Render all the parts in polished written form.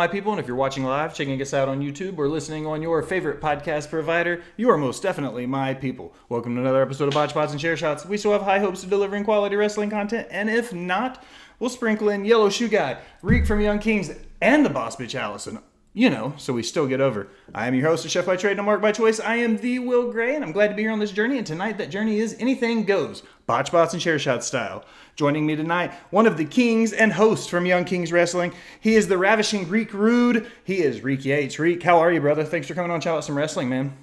my people, and if you're watching live, checking us out on YouTube, or listening on your favorite podcast provider, you are most definitely my people. Welcome to another episode of Botched, Spots, and Chair Shots. We still have high hopes of delivering quality wrestling content, and if not, we'll sprinkle in Yellow Shoe Guy, Riq from Young Kings, and the boss bitch Allison. You know, so we still get over. I am your host, a chef by trade, no mark by choice. I am the Will Gray, and I'm glad to be here on this journey. And tonight, that journey is anything goes, botch, bots, and chair shot style. Joining me tonight, one of the kings and hosts from Young Kings Wrestling. He is the ravishing Greek Rude. He is Riq Yates. Riq, how are you, brother? Thanks for coming on Chat Out Some Wrestling, man.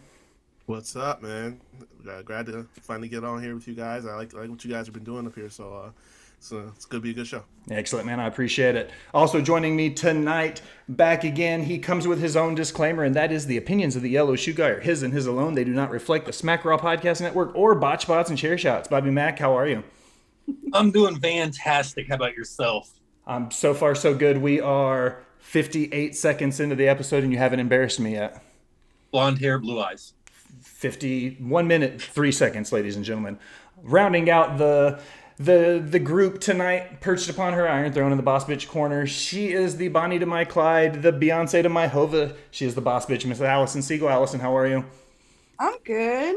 What's up, man? Glad to finally get on here with you guys. I like what you guys have been doing up here, so it's going to be a good show. Excellent, man. I appreciate it. Also joining me tonight, back again, he comes with his own disclaimer, and that is the opinions of the Yellow Shoe Guy are his and his alone. They do not reflect the Smack Raw Podcast Network or Botch Spots and Chair Shots. Bobby Mack, how are you? I'm doing fantastic. How about yourself? So far, so good. We are 58 seconds into the episode, and you haven't embarrassed me yet. Blonde hair, blue eyes. 51 minute, 3 seconds, ladies and gentlemen. Rounding out the group tonight, perched upon her iron throne in the boss bitch corner. She is the Bonnie to my Clyde, the Beyonce to my Hova. She is the boss bitch, Miss Allison Siegel. Allison, how are you? I'm good.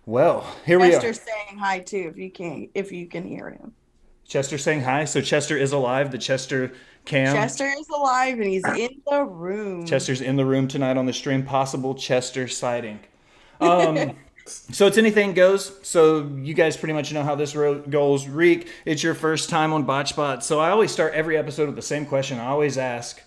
Well, here we are. Chester's saying hi too, if you can hear him. Chester saying hi. So Chester is alive. The Chester cam. Chester is alive and he's in the room. Chester's in the room tonight on the stream. Possible Chester sighting. So it's anything goes. So you guys pretty much know how this road goes. Riq, it's your first time on Botch Spot. So I always start every episode with the same question. I always ask,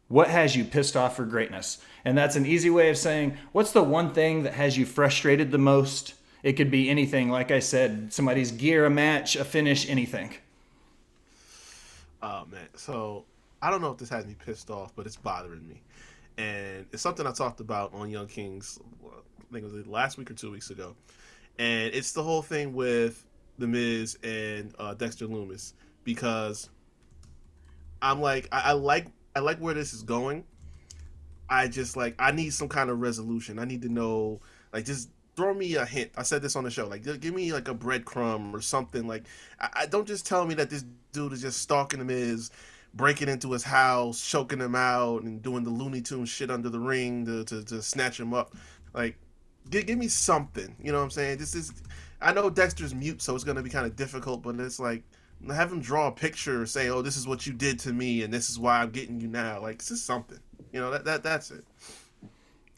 what has you pissed off for greatness? And that's an easy way of saying, what's the one thing that has you frustrated the most? It could be anything. Like I said, somebody's gear, a match, a finish, anything. Oh, man. So I don't know if this has me pissed off, but it's bothering me. And it's something I talked about on Young Kings, I think it was last week or 2 weeks ago. And it's the whole thing with The Miz and Dexter Lumis. Because I'm like, I like where this is going. I need some kind of resolution. I need to know, just throw me a hint. I said this on the show. Give me a breadcrumb or something. I don't just tell me that this dude is just stalking The Miz, breaking into his house, choking him out, and doing the Looney Tunes shit under the ring to snatch him up. Give me something. You know what I'm saying? I know Dexter's mute, so it's going to be kind of difficult, but it's have him draw a picture or say, oh, this is what you did to me, and this is why I'm getting you now. It's just something. That's it.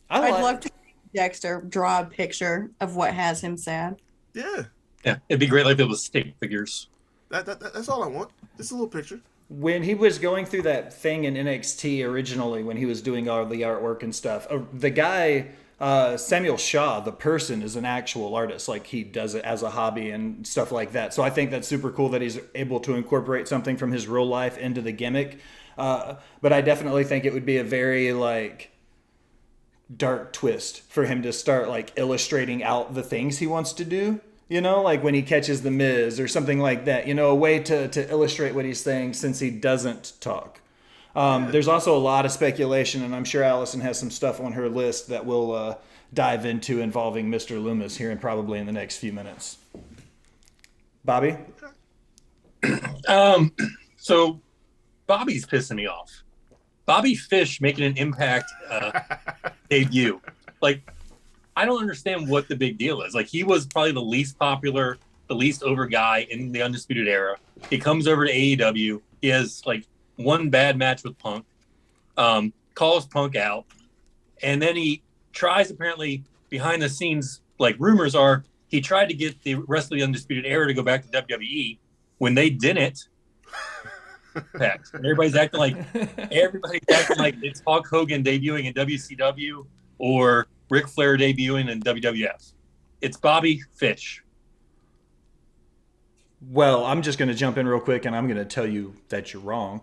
I'd love to see Dexter draw a picture of what has him sad. Yeah. Yeah, it'd be great if it was stick figures. That's all I want. Just a little picture. When he was going through that thing in NXT originally, when he was doing all the artwork and stuff, the guy, Samuel Shaw, the person, is an actual artist. He does it as a hobby and stuff like that. So I think that's super cool that he's able to incorporate something from his real life into the gimmick. But I definitely think it would be a very dark twist for him to start illustrating out the things he wants to do. When he catches the Miz or something like that. A way to illustrate what he's saying since he doesn't talk. There's also a lot of speculation, and I'm sure Allison has some stuff on her list that we'll dive into involving Mr. Loomis here probably in the next few minutes. Bobby? So Bobby's pissing me off. Bobby Fish making an Impact debut. I don't understand what the big deal is. He was probably the least popular, the least over guy in the Undisputed Era. He comes over to AEW. He has one bad match with Punk, calls Punk out, and then he tries, apparently behind the scenes, rumors are, he tried to get the rest of the Undisputed Era to go back to WWE. When they didn't, and everybody's acting like it's Hulk Hogan debuting in WCW or Ric Flair debuting in WWF. It's Bobby Fish. Well, I'm just going to jump in real quick, and I'm going to tell you that you're wrong.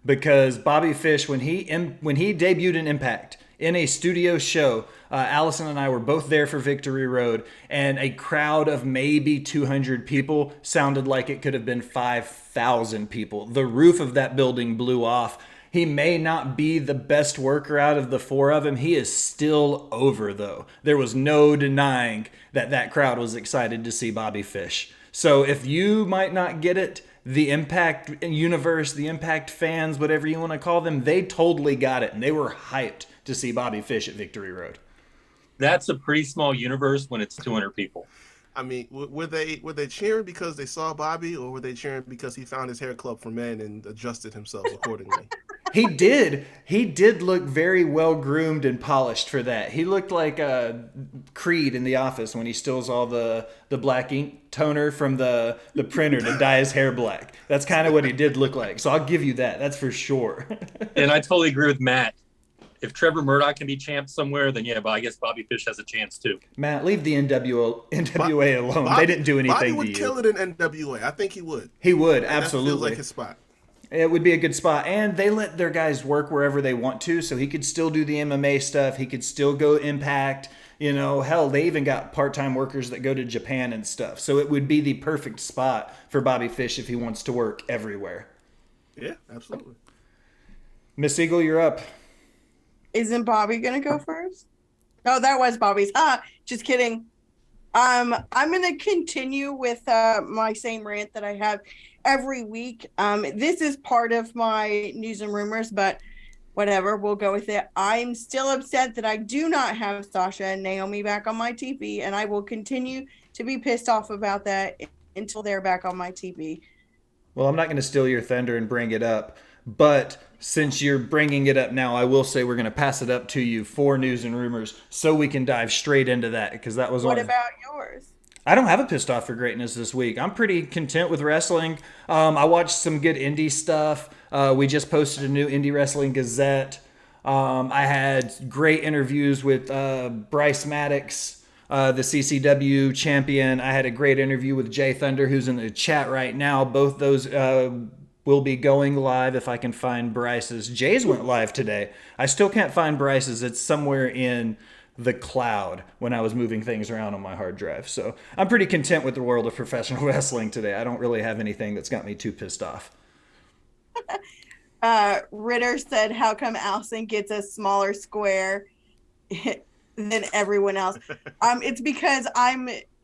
Because Bobby Fish, when he debuted in Impact in a studio show, Allison and I were both there for Victory Road, and a crowd of maybe 200 people sounded like it could have been 5,000 people. The roof of that building blew off. He may not be the best worker out of the four of them. He is still over, though. There was no denying that crowd was excited to see Bobby Fish. So if you might not get it, the Impact universe, the Impact fans, whatever you want to call them, they totally got it, and they were hyped to see Bobby Fish at Victory Road. That's a pretty small universe when it's 200 people. I mean, were they cheering because they saw Bobby, or were they cheering because he found his hair club for men and adjusted himself accordingly? He did look very well groomed and polished for that. He looked like Creed in The Office when he steals all the black ink toner from the printer to dye his hair black. That's kind of what he did look like. So I'll give you that. That's for sure. And I totally agree with Matt. If Trevor Murdoch can be champ somewhere, then yeah, but I guess Bobby Fish has a chance too. Matt, leave the NWA alone. They didn't do anything Bobby to would you. kill it in NWA. I think he would. He would, That absolutely. feels like his spot. It would be a good spot. And they let their guys work wherever they want to, so he could still do the MMA stuff. He could still go Impact. You know, hell, they even got part-time workers that go to Japan and stuff. So it would be the perfect spot for Bobby Fish if he wants to work everywhere. Yeah, absolutely. Miss Eagle, you're up. Isn't Bobby gonna go first? Oh, that was Bobby's. Just kidding. I'm gonna continue with my same rant that I have every week. This is part of my news and rumors, but whatever, we'll go with it. I'm still upset that I do not have Sasha and Naomi back on my TP, and I will continue to be pissed off about that until they're back on my TP. Well, I'm not going to steal your thunder and bring it up, but since you're bringing it up now, I will say we're going to pass it up to you for news and rumors so we can dive straight into that, because that was What about yours? I don't have a pissed off for greatness this week. I'm pretty content with wrestling. I watched some good indie stuff. We just posted a new Indie Wrestling Gazette. I had great interviews with Bryce Maddox, the CCW champion. I had a great interview with Jay Thunder, who's in the chat right now. Both those will be going live if I can find Bryce's. Jay's went live today. I still can't find Bryce's. It's somewhere in the cloud when I was moving things around on my hard drive. So I'm pretty content with the world of professional wrestling today. I don't really have anything that's got me too pissed off. Ritter said, how come Allison gets a smaller square than everyone else? It's because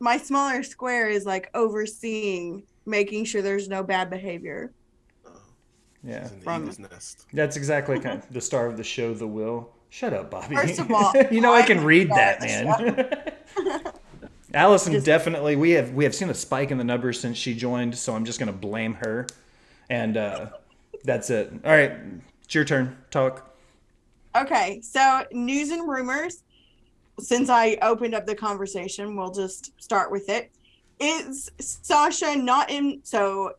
my smaller square is like overseeing, making sure there's no bad behavior. Yeah. Nest. That's exactly kind of the star of the show, The Will. Shut up, Bobby. First of all, you know I can read that, man. Allison definitely. We have seen a spike in the numbers since she joined, so I'm just gonna blame her, and that's it. All right, it's your turn. Talk. Okay, so news and rumors. Since I opened up the conversation, we'll just start with it. Is Sasha not in? So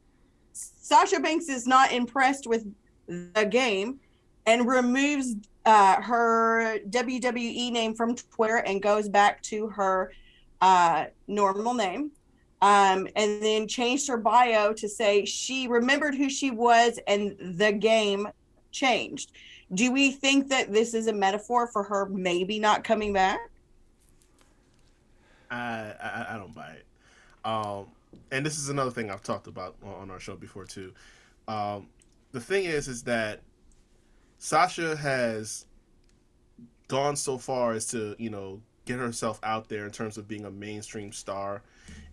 Sasha Banks is not impressed with the game and removes her WWE name from Twitter and goes back to her normal name, and then changed her bio to say she remembered who she was and the game changed. Do we think that this is a metaphor for her maybe not coming back? I don't buy it. And this is another thing I've talked about on our show before too. The thing is that Sasha has gone so far as to, get herself out there in terms of being a mainstream star,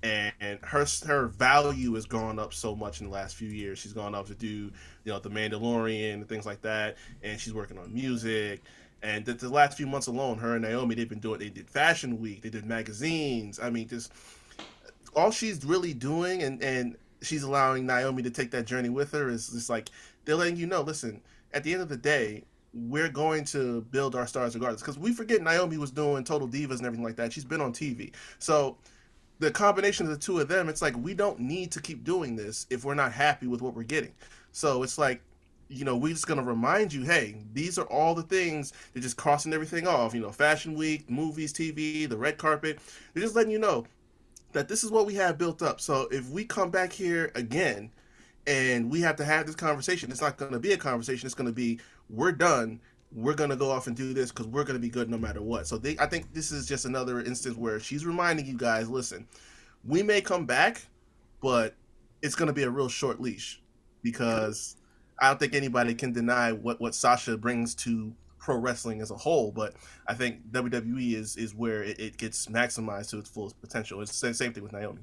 and her value has gone up so much in the last few years. She's gone up to do, The Mandalorian and things like that, and she's working on music. And the last few months alone, her and Naomi, they did Fashion Week, they did magazines. I mean, just all she's really doing, and she's allowing Naomi to take that journey with her, is just like, they're letting you know, listen, at the end of the day, we're going to build our stars regardless. Because we forget Naomi was doing Total Divas and everything like that. She's been on TV. So the combination of the two of them, it's like, we don't need to keep doing this if we're not happy with what we're getting. So it's like, we're just going to remind you, hey, these are all the things. They're just crossing everything off. Fashion Week, movies, TV, the red carpet. They're just letting you know that this is what we have built up. So if we come back here again and we have to have this conversation, it's not going to be a conversation. It's going to be, we're done. We're going to go off and do this because we're going to be good no matter what. So I think this is just another instance where she's reminding you guys, listen, we may come back, but it's going to be a real short leash, because I don't think anybody can deny what Sasha brings to pro wrestling as a whole. But I think WWE is where it gets maximized to its fullest potential. It's the same thing with Naomi.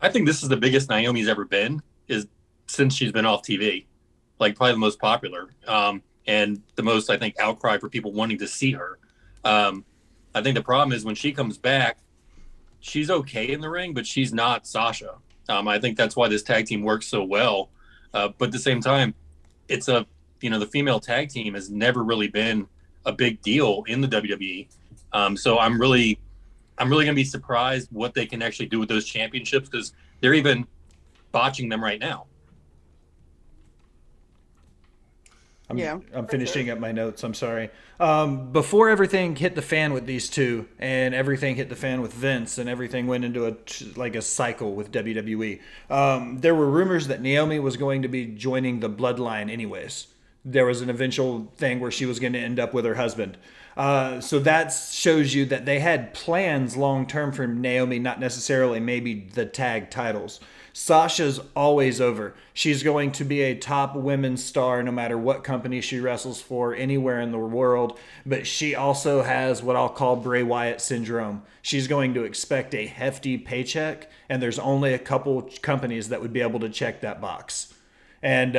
I think this is the biggest Naomi's ever been is since she's been off TV, like probably the most popular, and the most, I think, outcry for people wanting to see her. I think the problem is when she comes back, she's okay in the ring, but she's not Sasha. I think that's why this tag team works so well. But at the same time, it's the female tag team has never really been a big deal in the WWE. So I'm really going to be surprised what they can actually do with those championships because they're even botching them right now. I'm finishing up my notes. I'm sorry. Before everything hit the fan with these two, and everything hit the fan with Vince, and everything went into a cycle with WWE. There were rumors that Naomi was going to be joining the Bloodline, anyways. There was an eventual thing where she was going to end up with her husband. So that shows you that they had plans long term for Naomi, not necessarily maybe the tag titles. Sasha's always over. She's going to be a top women's star no matter what company she wrestles for anywhere in the world. But she also has what I'll call Bray Wyatt syndrome. She's going to expect a hefty paycheck, and there's only a couple companies that would be able to check that box. And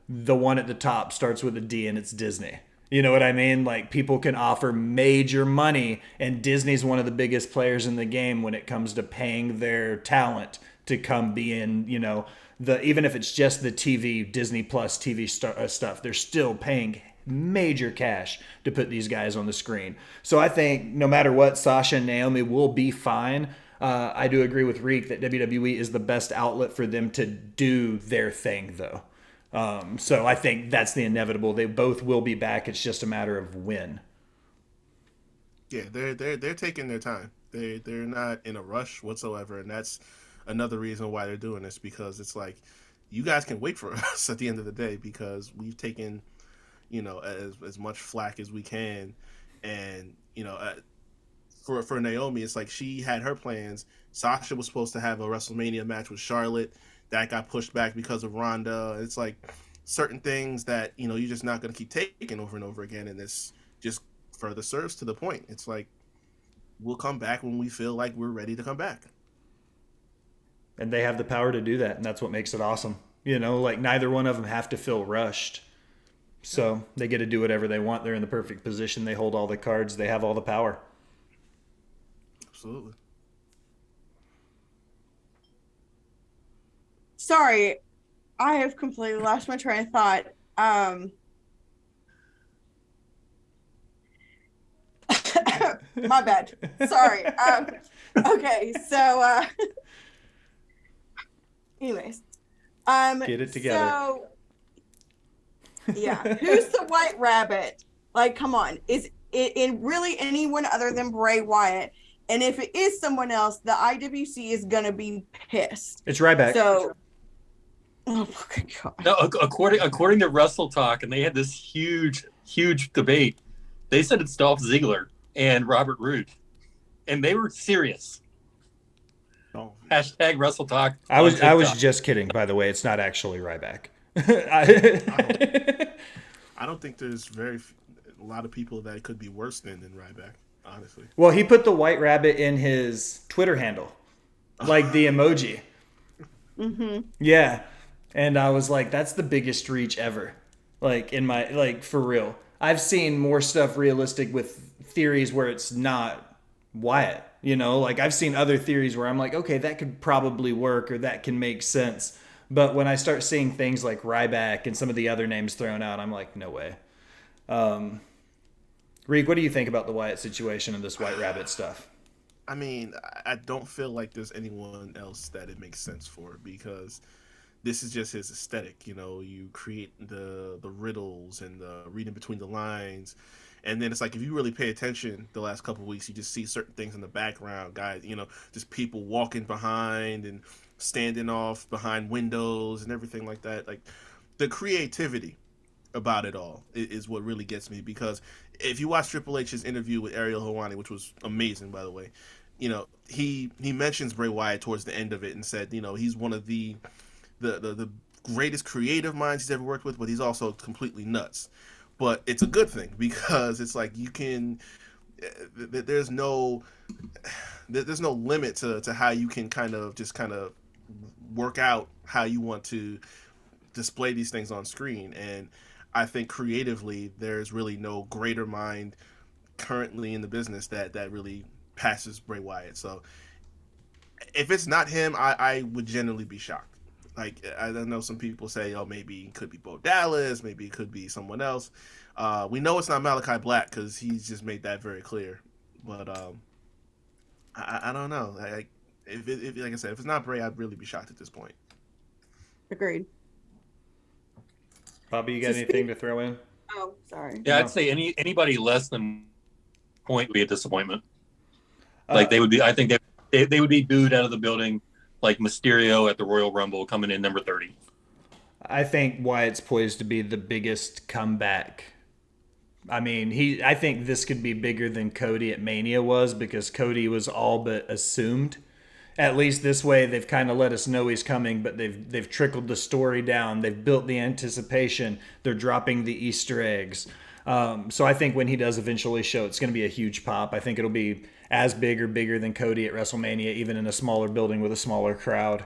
the one at the top starts with a D, and it's Disney. You know what I mean? Like, people can offer major money, and Disney's one of the biggest players in the game when it comes to paying their talent to come be in, even if it's just the TV, Disney Plus TV stuff, they're still paying major cash to put these guys on the screen. So I think no matter what, Sasha and Naomi will be fine. I do agree with Riq that WWE is the best outlet for them to do their thing, though. So I think that's the inevitable. They both will be back. It's just a matter of when. Yeah, they're taking their time. They're not in a rush whatsoever, and that's another reason why they're doing this, because it's like, you guys can wait for us at the end of the day, because we've taken, as much flack as we can, and for Naomi, it's like she had her plans. Sasha was supposed to have a WrestleMania match with Charlotte that got pushed back because of Ronda. It's like certain things that you're just not going to keep taking over and over again, and this just further serves to the point. It's like, we'll come back when we feel like we're ready to come back. And they have the power to do that, and that's what makes it awesome. Like, neither one of them have to feel rushed. So they get to do whatever they want. They're in the perfect position. They hold all the cards. They have all the power. Absolutely. Sorry, I have completely lost my train of thought. My bad. Sorry. Okay, so anyways, get it together. So yeah, who's the White Rabbit? Like, come on, is it really anyone other than Bray Wyatt? And if it is someone else, the IWC is gonna be pissed. It's Ryback. So, oh my god. No, according to Wrestle Talk, and they had this huge debate. They said it's Dolph Ziggler and Robert Roode, and they were serious. Oh. Hashtag Wrestle Talk. I was just kidding, by the way. It's not actually Ryback. I don't think there's a lot of people that it could be worse than Ryback, honestly. Well, he put the White Rabbit in his Twitter handle, like the emoji. Mm-hmm. Yeah. And I was like, that's the biggest reach ever. Like, for real. I've seen more stuff realistic with theories where it's not Wyatt. Like, I've seen other theories where I'm like, okay, that could probably work, or that can make sense. But when I start seeing things like Ryback and some of the other names thrown out, I'm like, no way. Riq, what do you think about the Wyatt situation and this White Rabbit stuff? I mean, I don't feel like there's anyone else that it makes sense for, because this is just his aesthetic. You create the riddles and the reading between the lines. And then it's like, if you really pay attention the last couple of weeks, you just see certain things in the background, guys, just people walking behind and standing off behind windows and everything like that. Like, the creativity about it all is what really gets me, because if you watch Triple H's interview with Ariel Helwani, which was amazing, by the way, he mentions Bray Wyatt towards the end of it and said, he's one of the greatest creative minds he's ever worked with, but he's also completely nuts. But it's a good thing, because it's like, there's no limit to how you can kind of work out how you want to display these things on screen. And I think creatively, there's really no greater mind currently in the business that really passes Bray Wyatt. So if it's not him, I would genuinely be shocked. Like, I know some people say, oh, maybe it could be Bo Dallas, maybe it could be someone else. We know it's not Malachi Black because he's just made that very clear. But I don't know. If like I said, if it's not Bray, I'd really be shocked at this point. Agreed. Bobby, you got anything to throw in? Oh, sorry. Yeah, I'd say anybody less than point would be a disappointment. Like they would be. I think they would be booed out of the building, like Mysterio at the Royal Rumble coming in number 30. I think Wyatt's poised to be the biggest comeback. I mean, I think this could be bigger than Cody at Mania was, because Cody was all but assumed. At least this way, they've kind of let us know he's coming, but they've trickled the story down. They've built the anticipation. They're dropping the Easter eggs. So I think when he does eventually show, it's going to be a huge pop. I think it'll be as big or bigger than Cody at WrestleMania, even in a smaller building with a smaller crowd.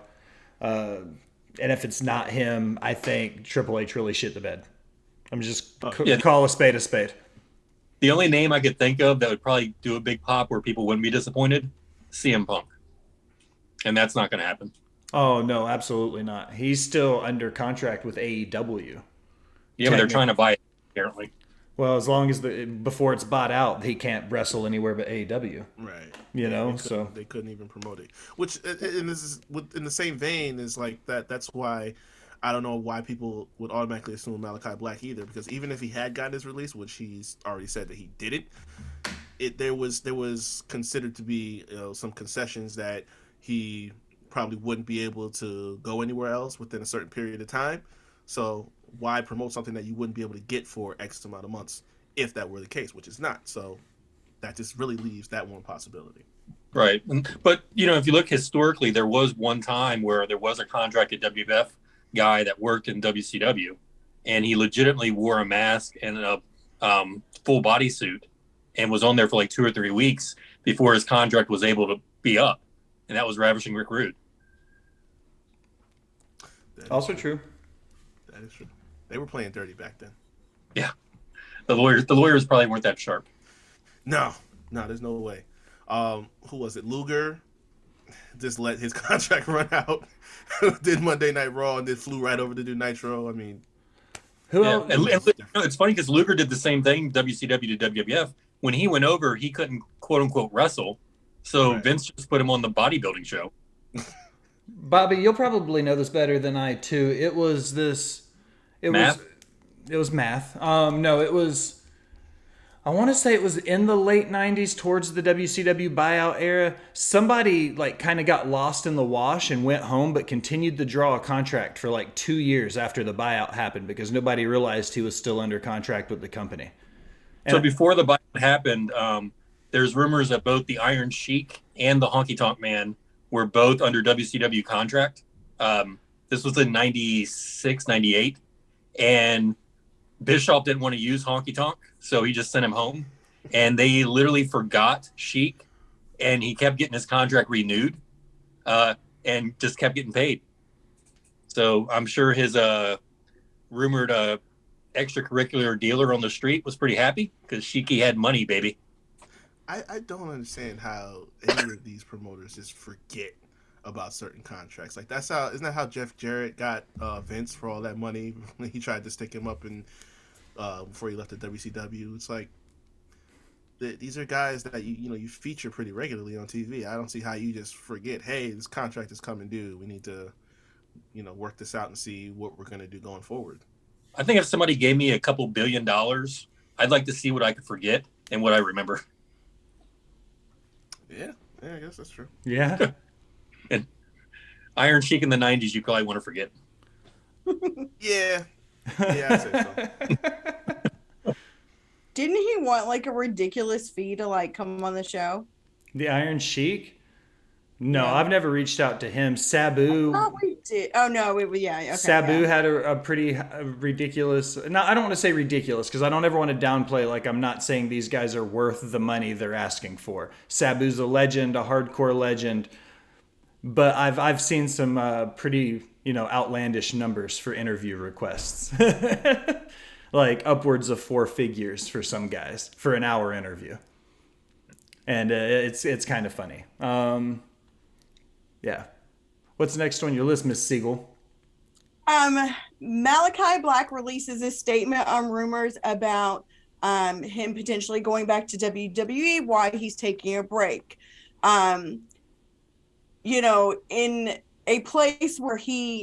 And if it's not him, I think Triple H really shit the bed. I'm just call a spade a spade. The only name I could think of that would probably do a big pop where people wouldn't be disappointed, CM Punk. And that's not going to happen. Oh, no, absolutely not. He's still under contract with AEW. Yeah, but they're trying to buy it, apparently. Well, as long as before it's bought out, he can't wrestle anywhere but AEW. Right. You know, they couldn't even promote it. Which, and this is in the same vein, is like that. That's why I don't know why people would automatically assume Malachi Black either, because even if he had gotten his release, which he's already said that he didn't, there was considered to be some concessions that he probably wouldn't be able to go anywhere else within a certain period of time. So why promote something that you wouldn't be able to get for X amount of months if that were the case, which is not. So that just really leaves that one possibility. Right. But, if you look historically, there was one time where there was a contracted WWF guy that worked in WCW, and he legitimately wore a mask and a full body suit and was on there for like 2 or 3 weeks before his contract was able to be up. And that was Ravishing Rick Rude. Also true. That is true. They were playing dirty back then. Yeah. The lawyers probably weren't that sharp. No, there's no way. Who was it? Luger just let his contract run out, did Monday Night Raw, and then flew right over to do Nitro. I mean, who else? And it's funny because Luger did the same thing, WCW to WWF. When he went over, he couldn't, quote unquote, wrestle. So right. Vince just put him on the bodybuilding show. Bobby, you'll probably know this better than I too. It was math. No, it was. I want to say it was in the late 90s towards the WCW buyout era. Somebody kind of got lost in the wash and went home, but continued to draw a contract for 2 years after the buyout happened because nobody realized he was still under contract with the company. So before the buyout happened, there's rumors that both the Iron Sheik and the Honky Tonk Man were both under WCW contract. This was in 96, 98. And Bischoff didn't want to use Honky Tonk, so he just sent him home. And they literally forgot Sheik, and he kept getting his contract renewed and just kept getting paid. So I'm sure his rumored extracurricular dealer on the street was pretty happy because Sheiky had money, baby. I don't understand how any of these promoters just forget about certain contracts. Isn't that how Jeff Jarrett got Vince for all that money when he tried to stick him up in before he left the WCW? It's like these are guys that you feature pretty regularly on TV. I don't see how you just forget, hey, this contract is coming due. We need to work this out and see what we're going to do going forward. I think if somebody gave me a couple $1 billion, I'd like to see what I could forget and what I remember. Yeah, I guess that's true. Yeah. And Iron Sheik in the 90s, you probably want to forget. Yeah, I'd say so. Didn't he want a ridiculous fee to come on the show? The Iron Sheik? No, Yeah. I've never reached out to him. Sabu. Oh, we did. Oh no, okay. Sabu yeah. had a pretty ridiculous. No, I don't want to say ridiculous because I don't ever want to downplay. I'm not saying these guys are worth the money they're asking for. Sabu's a legend, a hardcore legend. but I've seen some pretty outlandish numbers for interview requests, like upwards of 4 figures for some guys for an hour interview, and it's kind of funny. Yeah, what's next on your list, Miss Siegel? Malachi Black releases a statement on rumors about him potentially going back to WWE, why he's taking a break. In a place where he,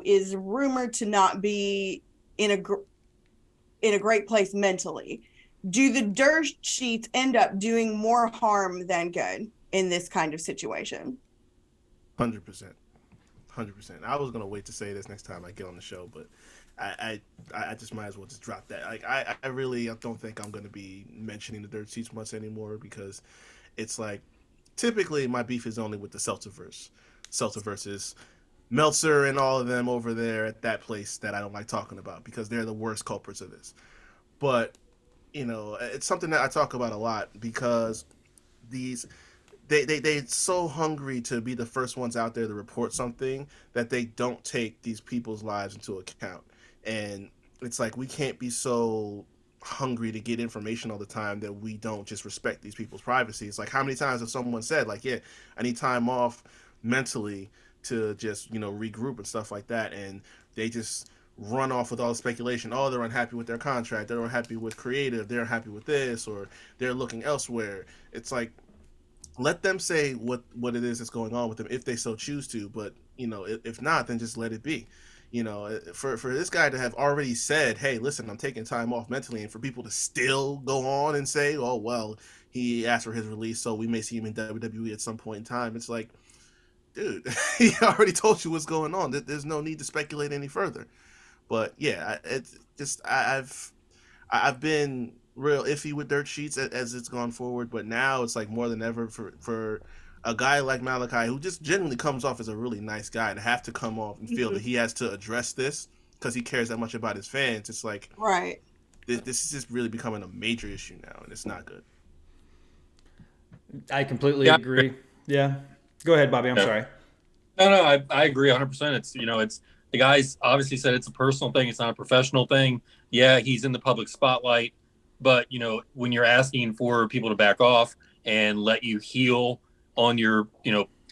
is rumored to not be in a great place mentally. Do the dirt sheets end up doing more harm than good in this kind of situation? 100%. 100%. I was gonna wait to say this next time I get on the show, but I just might as well just drop that. Like I don't think I'm gonna be mentioning the dirt sheets much anymore, because it's like typically my beef is only with the Seltzerverse. Seltzerverse is Meltzer and all of them over there at that place that I don't like talking about, because they're the worst culprits of this. But it's something that I talk about a lot, because they're so hungry to be the first ones out there to report something that they don't take these people's lives into account. And it's like, we can't be so hungry to get information all the time that we don't just respect these people's privacy. It's like, how many times has someone said, like, yeah, I need time off mentally to just regroup and stuff like that, and they just run off with all the speculation. Oh, they're unhappy with their contract, they're unhappy with creative, they're unhappy with this, or they're looking elsewhere. It's like, let them say what it is that's going on with them if they so choose to, but if not, then just let it be. For this guy to have already said, hey, listen, I'm taking time off mentally, and for people to still go on and say, oh, well, he asked for his release, so we may see him in WWE at some point in time. It's like, dude, he already told you what's going on. There's no need to speculate any further. But yeah, it's just I've been real iffy with dirt sheets as it's gone forward, but now it's like more than ever for a guy like Malachi, who just genuinely comes off as a really nice guy, to have to come off and feel that he has to address this because he cares that much about his fans. It's like, right, this is just really becoming a major issue now, and it's not good. I completely agree. Yeah, go ahead, Bobby. I'm sorry. No, I agree 100%. It's the guys obviously said it's a personal thing. It's not a professional thing. Yeah, he's in the public spotlight, but when you're asking for people to back off and let you heal on your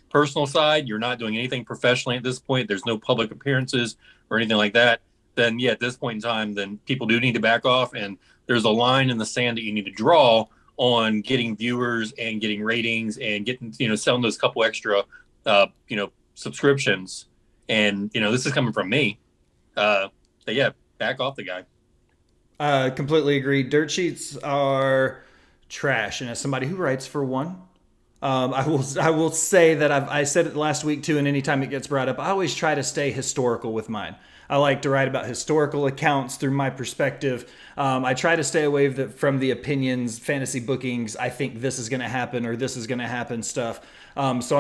personal side, you're not doing anything professionally at this point. There's no public appearances or anything like that. Then yeah, at this point in time, then people do need to back off, and there's a line in the sand that you need to draw on getting viewers and getting ratings and getting selling those couple extra subscriptions. And this is coming from me. But yeah, back off the guy. Completely agree. Dirt sheets are trash, and as somebody who writes for one, I will say that I said it last week too, and anytime it gets brought up, I always try to stay historical with mine. I like to write about historical accounts through my perspective. I try to stay away from the opinions, fantasy bookings, I think this is going to happen or this is going to happen stuff. So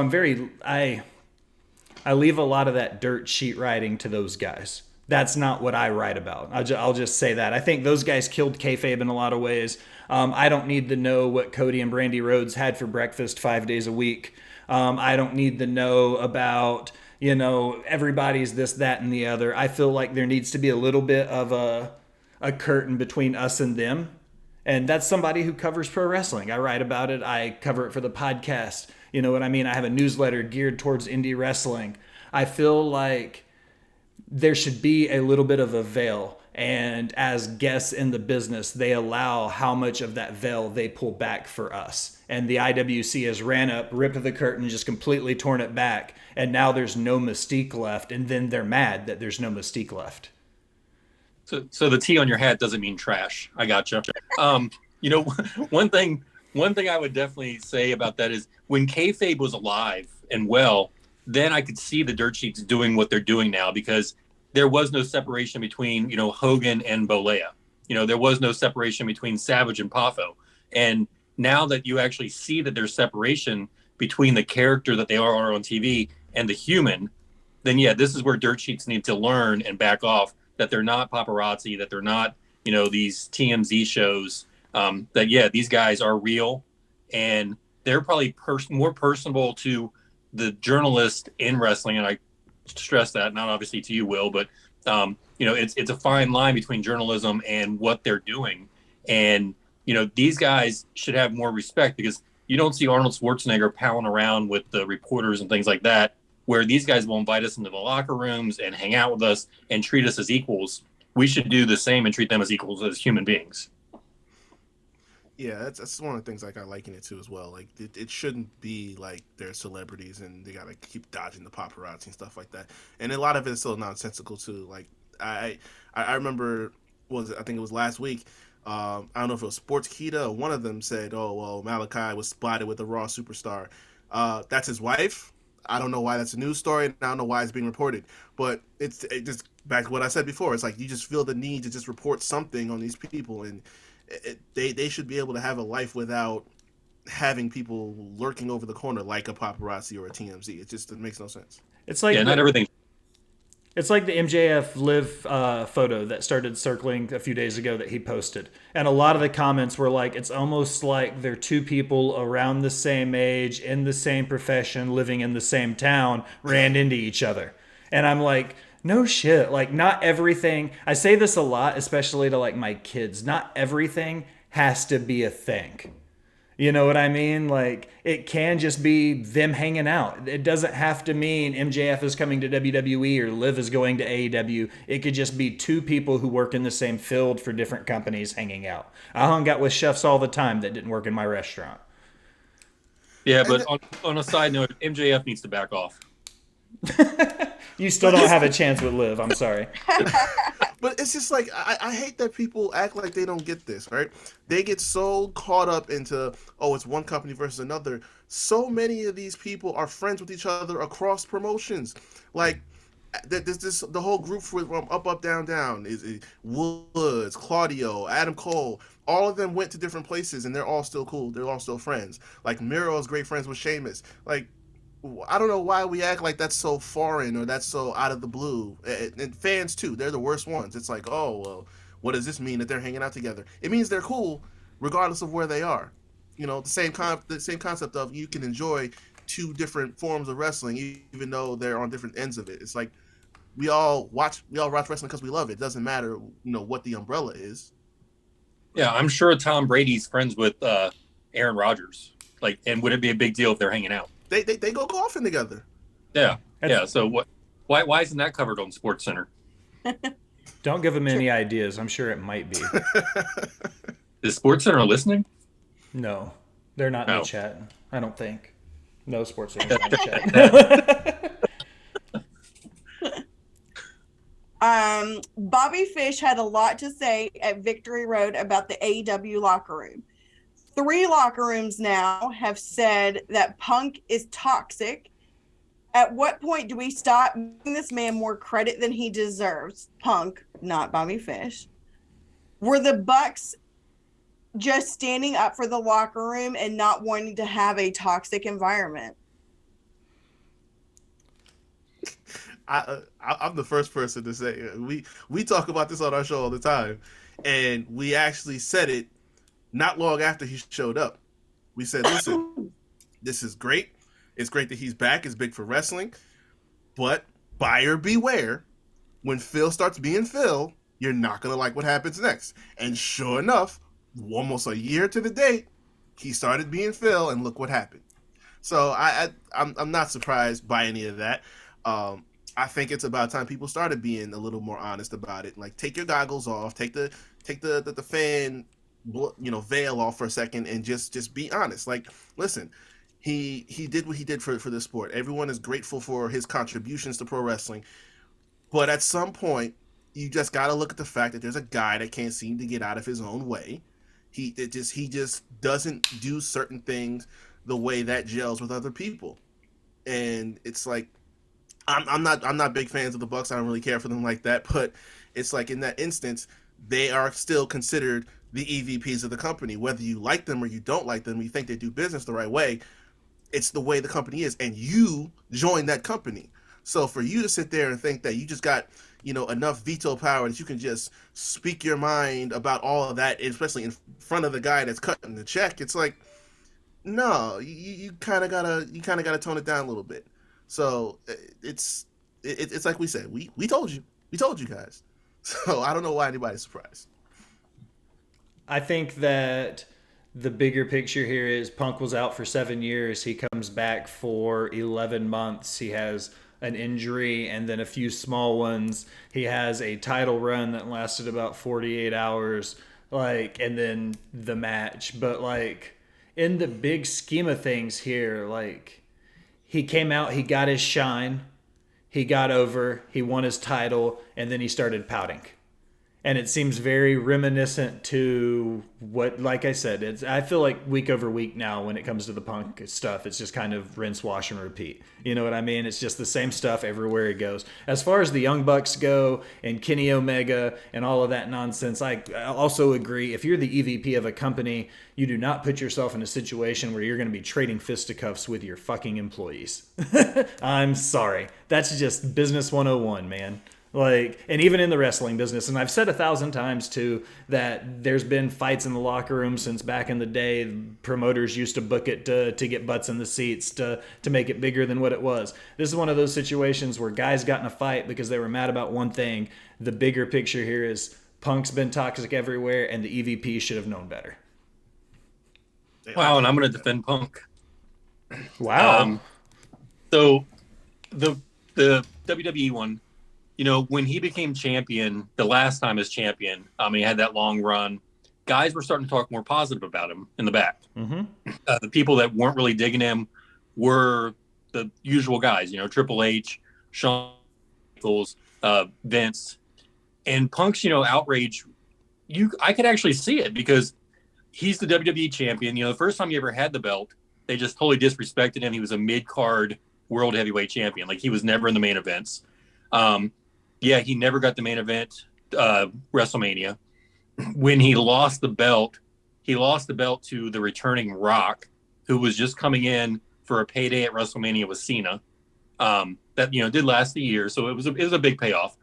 I leave a lot of that dirt sheet writing to those guys. That's not what I write about. I'll just say that. I think those guys killed kayfabe in a lot of ways. I don't need to know what Cody and Brandy Rhodes had for breakfast 5 days a week. I don't need to know about, everybody's this, that, and the other. I feel like there needs to be a little bit of a curtain between us and them. And that's somebody who covers pro wrestling. I write about it. I cover it for the podcast. You know what I mean? I have a newsletter geared towards indie wrestling. I feel like there should be a little bit of a veil. And as guests in the business, they allow how much of that veil they pull back for us. And the IWC has ran up, ripped the curtain, just completely torn it back. And now there's no mystique left. And then they're mad that there's no mystique left. So the T on your hat doesn't mean trash. I gotcha. One thing I would definitely say about that is when kayfabe was alive and well, then I could see the dirt sheets doing what they're doing now, because there was no separation between, Hogan and Bolea. There was no separation between Savage and Poffo. And now that you actually see that there's separation between the character that they are on TV and the human, then yeah, this is where dirt sheets need to learn and back off, that they're not paparazzi, that they're not, these TMZ shows, that yeah, these guys are real, and they're probably more personable to the journalist in wrestling, and I stress that not obviously to you, Will, but it's a fine line between journalism and what they're doing. And these guys should have more respect, because you don't see Arnold Schwarzenegger palling around with the reporters and things like that, where these guys will invite us into the locker rooms and hang out with us and treat us as equals. We should do the same and treat them as equals, as human beings. Yeah, that's one of the things like I liken it to as well. Like it shouldn't be like they're celebrities and they gotta keep dodging the paparazzi and stuff like that. And a lot of it is so nonsensical too. Like I remember, I think it was last week. I don't know if it was Sportskeeda or one of them said, "Oh well, Malachi was spotted with a Raw superstar." That's his wife. I don't know why that's a news story, and I don't know why it's being reported. But it just back to what I said before. It's like you just feel the need to just report something on these people, and they should be able to have a life without having people lurking over the corner like a paparazzi or a TMZ. It makes no sense. It's like not everything. It's like the MJF live photo that started circling a few days ago that he posted. And a lot of the comments were like, it's almost like they're two people around the same age, in the same profession, living in the same town, ran into each other. And I'm like, no shit. Like, not everything. I say this a lot, especially to like my kids. Not everything has to be a thing. You know what I mean? Like, it can just be them hanging out. It doesn't have to mean MJF is coming to WWE or Liv is going to AEW. It could just be two people who work in the same field for different companies hanging out. I hung out with chefs all the time that didn't work in my restaurant. Yeah, but on a side note, MJF needs to back off. You still don't have a chance with Liv. I'm sorry. But it's just like, I hate that people act like they don't get this, right? They get so caught up into, oh, it's one company versus another. So many of these people are friends with each other across promotions. Like, the whole group from Up, Up, Down, Down is Woods, Claudio, Adam Cole. All of them went to different places, and they're all still cool. They're all still friends. Like, Miro is great friends with Sheamus. Like, I don't know why we act like that's so foreign or that's so out of the blue. And fans too, they're the worst ones. It's like, oh well, what does this mean that they're hanging out together? It means they're cool, regardless of where they are. The same concept of you can enjoy two different forms of wrestling, even though they're on different ends of it. It's like we all watch wrestling because we love it. It doesn't matter, what the umbrella is. Yeah, I'm sure Tom Brady's friends with Aaron Rodgers. Like, and would it be a big deal if they're hanging out? They go golfing together. Yeah. So what? Why isn't that covered on SportsCenter? Don't give them any ideas. I'm sure it might be. Is SportsCenter listening? No, they're not in the chat. I don't think. No SportsCenter in the chat. Bobby Fish had a lot to say at Victory Road about the AEW locker room. 3 locker rooms now have said that Punk is toxic. At what point do we stop giving this man more credit than he deserves? Punk, not Bobby Fish. Were the Bucks just standing up for the locker room and not wanting to have a toxic environment? I'm the first person to say we talk about this on our show all the time, and we actually said it not long after he showed up. We said, listen, this is great. It's great that he's back. It's big for wrestling. But buyer beware. When Phil starts being Phil, you're not going to like what happens next. And sure enough, almost a year to the date, he started being Phil, and look what happened. So I'm not surprised by any of that. I think it's about time people started being a little more honest about it. Like, take your goggles off, take the fan veil off for a second, and just be honest. Like, listen, he did what he did for the sport. Everyone is grateful for his contributions to pro wrestling, but at some point you just got to look at the fact that there's a guy that can't seem to get out of his own way. He just doesn't do certain things the way that gels with other people, and it's like I'm not big fans of the Bucks. I don't really care for them like that, but it's like in that instance they are still considered the EVPs of the company. Whether you like them or you don't like them, you think they do business the right way, it's the way the company is, and you join that company. So for you to sit there and think that you just got, enough veto power that you can just speak your mind about all of that, especially in front of the guy that's cutting the check, it's like, No, you kind of gotta tone it down a little bit. So it's like we said, we told you guys. So I don't know why anybody's surprised. I think that the bigger picture here is Punk was out for 7 years. He comes back for 11 months. He has an injury and then a few small ones. He has a title run that lasted about 48 hours, like, and then the match. But like in the big scheme of things here, like he came out, he got his shine, he got over, he won his title, and then he started pouting. And it seems very reminiscent to what, like I said, I feel like week over week now when it comes to the Punk stuff, it's just kind of rinse, wash, and repeat. You know what I mean? It's just the same stuff everywhere he goes. As far as the Young Bucks go and Kenny Omega and all of that nonsense, I also agree. If you're the EVP of a company, you do not put yourself in a situation where you're going to be trading fisticuffs with your fucking employees. I'm sorry. That's just business 101, man. Like, and even in the wrestling business, and I've said 1,000 times too, that there's been fights in the locker room since back in the day. Promoters used to book it to get butts in the seats, to make it bigger than what it was. This is one of those situations where guys got in a fight because they were mad about one thing. The bigger picture here is Punk's been toxic everywhere, and the EVP should have known better. Wow, and I'm going to defend Punk. Wow. So the WWE one, you know, when he became champion, the last time as champion, he had that long run. Guys were starting to talk more positive about him in the back. Mm-hmm. The people that weren't really digging him were the usual guys, you know, Triple H, Shawn Michaels, Vince, and Punk's, you know, outrage. I could actually see it because he's the WWE champion. You know, the first time he ever had the belt, they just totally disrespected him. He was a mid-card world heavyweight champion. Like, he was never in the main events. Yeah, he never got the main event, WrestleMania. When he lost the belt to the returning Rock, who was just coming in for a payday at WrestleMania with Cena. That, you know, did last a year, so it was a big payoff.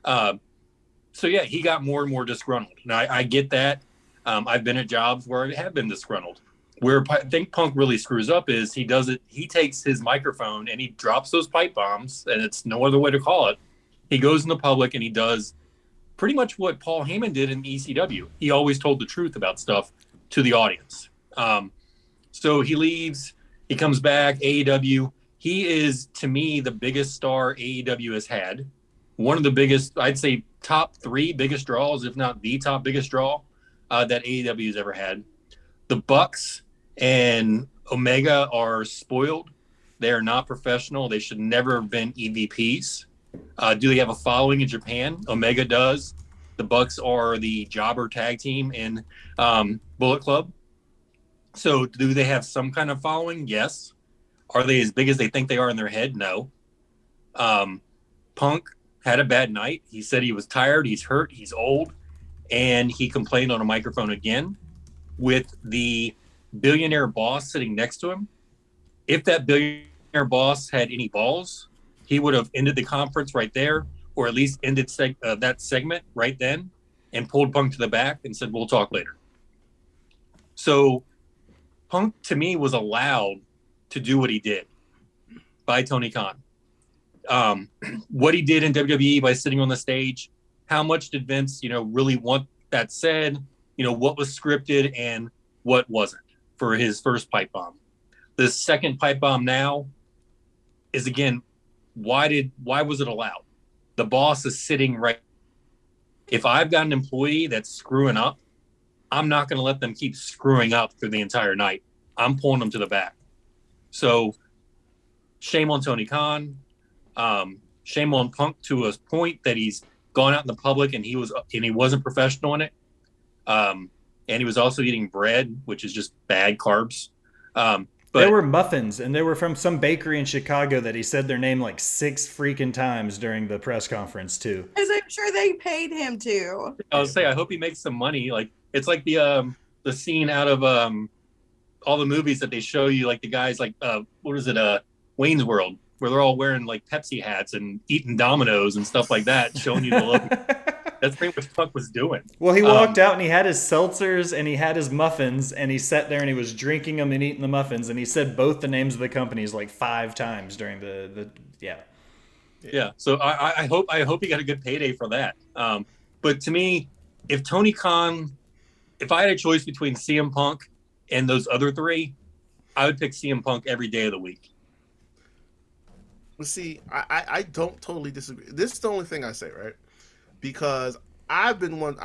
So yeah, he got more and more disgruntled. Now I get that. I've been at jobs where I have been disgruntled. Where I think Punk really screws up is he takes his microphone and he drops those pipe bombs, and it's no other way to call it. He goes in the public and he does pretty much what Paul Heyman did in ECW. He always told the truth about stuff to the audience. So he leaves, he comes back, AEW. He is, to me, the biggest star AEW has had. One of the biggest, I'd say top 3 biggest draws, if not the top biggest draw that AEW has ever had. The Bucks and Omega are spoiled. They are not professional. They should never have been EVPs. Do they have a following in Japan? Omega does. The Bucks are the jobber tag team in Bullet Club. So do they have some kind of following? Yes. Are they as big as they think they are in their head? No. Punk had a bad night. He said he was tired, he's hurt, he's old, and he complained on a microphone again with the billionaire boss sitting next to him. If that billionaire boss had any balls, he would have ended the conference right there, or at least ended that segment right then and pulled Punk to the back and said, we'll talk later. So Punk, to me, was allowed to do what he did by Tony Khan. What he did in WWE by sitting on the stage, how much did Vince, you know, really want that said, you know, what was scripted and what wasn't for his first pipe bomb. The second pipe bomb now is, again, why was it allowed? The boss is sitting right. If I've got an employee that's screwing up, I'm not going to let them keep screwing up through the entire night. I'm pulling them to the back. So shame on Tony Khan. Shame on Punk to a point that he's gone out in the public and he wasn't professional in it. And he was also eating bread, which is just bad carbs. But they were muffins, and they were from some bakery in Chicago that he said their name like 6 freaking times during the press conference too. Because I'm sure they paid him to. I would say, I hope he makes some money. Like, it's like the scene out of all the movies that they show you, like the guys like Wayne's World, where they're all wearing like Pepsi hats and eating Dominoes and stuff like that, showing you the logo. That's pretty much what Punk was doing. Well, he walked out and he had his seltzers and he had his muffins and he sat there and he was drinking them and eating the muffins and he said both the names of the companies like 5 times during the yeah. Yeah. So I hope he got a good payday for that. But to me, if Tony Khan, if I had a choice between CM Punk and those other 3, I would pick CM Punk every day of the week. Well, see, I don't totally disagree. This is the only thing I say, right? Because I've been one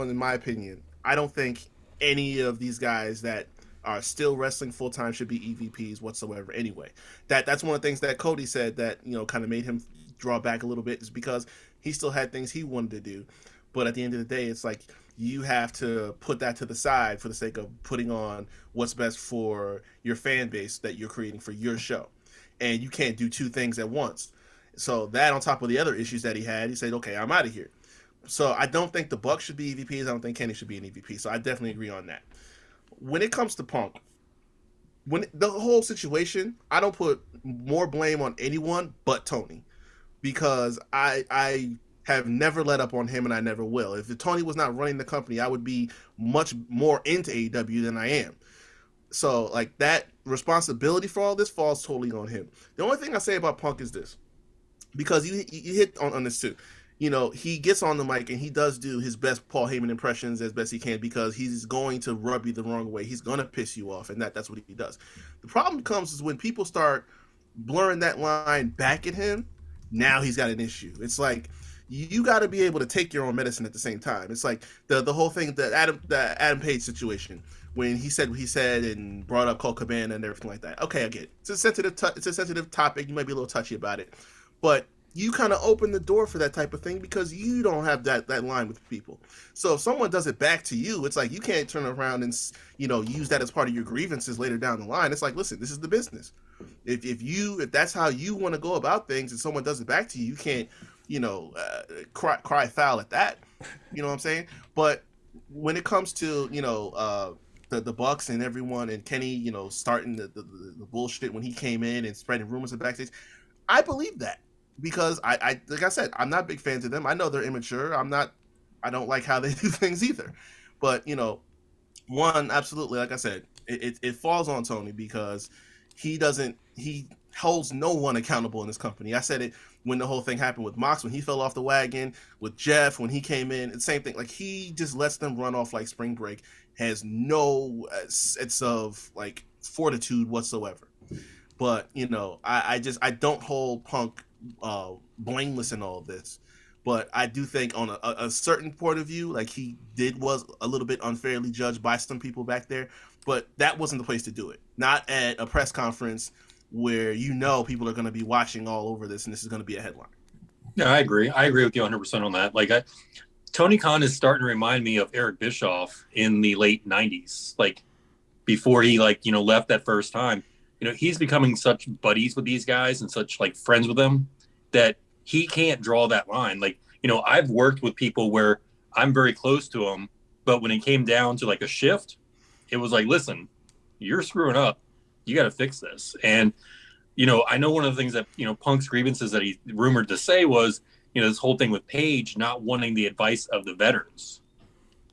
in my opinion. I don't think any of these guys that are still wrestling full time should be EVPs whatsoever. Anyway, that's one of the things that Cody said that kind of made him draw back a little bit, is because he still had things he wanted to do, but at the end of the day, it's like you have to put that to the side for the sake of putting on what's best for your fan base that you're creating for your show, and you can't do 2 things at once. So that, on top of the other issues that he had, he said, okay, I'm out of here. So I don't think the Bucks should be EVPs. I don't think Kenny should be an EVP. So I definitely agree on that. When it comes to Punk, when the whole situation, I don't put more blame on anyone but Tony, because I have never let up on him and I never will. If Tony was not running the company, I would be much more into AEW than I am. So like, that responsibility for all this falls totally on him. The only thing I say about Punk is this, because you hit on this too. He gets on the mic and he does do his best Paul Heyman impressions as best he can, because he's going to rub you the wrong way. He's going to piss you off, and that's what he does. The problem comes is when people start blurring that line back at him. Now he's got an issue. It's like, you got to be able to take your own medicine at the same time. It's like the whole thing, the Adam Page situation, when he said what he said and brought up Colt Cabana and everything like that. Okay, I get it. It's a sensitive topic. You might be a little touchy about it, but you kind of open the door for that type of thing because you don't have that line with people. So if someone does it back to you, it's like you can't turn around and use that as part of your grievances later down the line. It's like, listen, this is the business. If that's how you want to go about things and someone does it back to you, you can't cry foul at that. You know what I'm saying? But when it comes to the Bucks and everyone and Kenny starting the bullshit when he came in and spreading rumors of backstage, I believe that. Because I like I said, I'm not big fans of them. I know they're immature. I don't like how they do things either. But one, absolutely, like I said, it falls on Tony, because he holds no one accountable in this company. I said it when the whole thing happened with Mox, when he fell off the wagon, with Jeff when he came in, the same thing. Like, he just lets them run off like spring break, has no sense of like fortitude whatsoever. But I don't hold Punk blameless in all of this, but I do think on a certain point of view, like, he was a little bit unfairly judged by some people back there, but that wasn't the place to do it. Not at a press conference where people are going to be watching all over this and this is going to be a headline. No, I agree with you 100% on that. Like, Tony Khan is starting to remind me of Eric Bischoff in the late 90s, like before he left that first time. He's becoming such buddies with these guys and such like friends with them that he can't draw that line. Like, I've worked with people where I'm very close to them, but when it came down to like a shift, it was like, listen, you're screwing up. You got to fix this. And, I know one of the things that, Punk's grievances that he rumored to say was, this whole thing with Paige not wanting the advice of the veterans.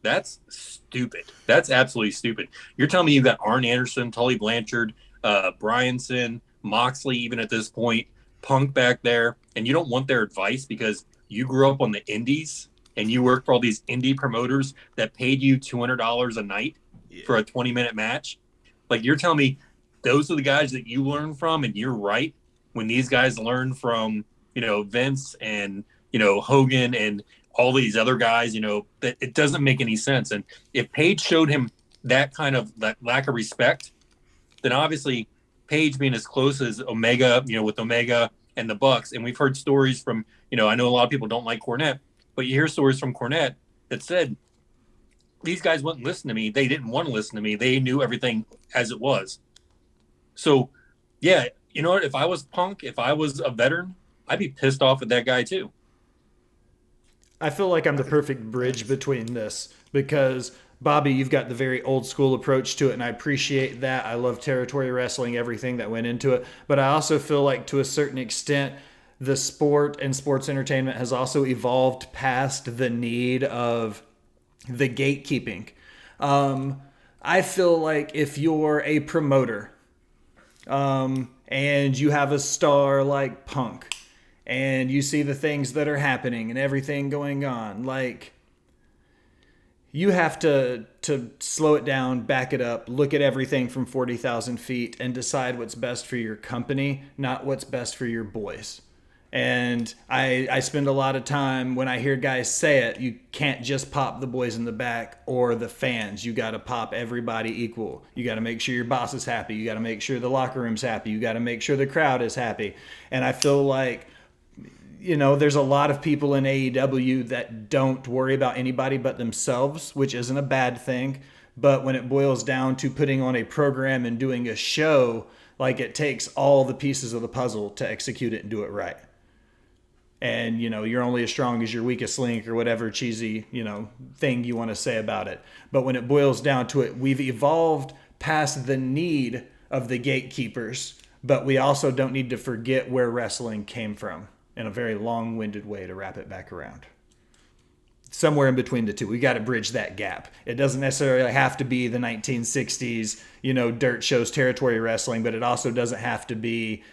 That's stupid. That's absolutely stupid. You're telling me you've got Arn Anderson, Tully Blanchard, Bryanson, Moxley, even at this point, Punk back there, and you don't want their advice because you grew up on the indies and you work for all these indie promoters that paid you $200 a night for a 20-minute match. Like, you're telling me those are the guys that you learn from, and you're right, when these guys learn from, Vince and, Hogan and all these other guys, that it doesn't make any sense. And if Paige showed him that lack of respect, then obviously Paige being as close as Omega, with Omega and the Bucks, and we've heard stories from, I know a lot of people don't like Cornette, but you hear stories from Cornette that said, these guys wouldn't listen to me. They didn't want to listen to me. They knew everything as it was. So, yeah, you know what? If I was Punk, if I was a veteran, I'd be pissed off at that guy too. I feel like I'm the perfect bridge between this, because Bobby, you've got the very old school approach to it, and I appreciate that. I love territory wrestling, everything that went into it. But I also feel like, to a certain extent, the sport and sports entertainment has also evolved past the need of the gatekeeping. I feel like if you're a promoter, and you have a star like Punk, and you see the things that are happening and everything going on, like, you have to slow it down, back it up, look at everything from 40,000 feet and decide what's best for your company, not what's best for your boys. And I spend a lot of time when I hear guys say it, you can't just pop the boys in the back or the fans. You got to pop everybody equal. You got to make sure your boss is happy. You got to make sure the locker room's happy. You got to make sure the crowd is happy. And I feel like, there's a lot of people in AEW that don't worry about anybody but themselves, which isn't a bad thing. But when it boils down to putting on a program and doing a show, like, it takes all the pieces of the puzzle to execute it and do it right. And, you're only as strong as your weakest link or whatever cheesy, thing you want to say about it. But when it boils down to it, we've evolved past the need of the gatekeepers, but we also don't need to forget where wrestling came from, in a very long-winded way to wrap it back around. Somewhere in between the two. We got to bridge that gap. It doesn't necessarily have to be the 1960s, dirt shows territory wrestling, but it also doesn't have to be,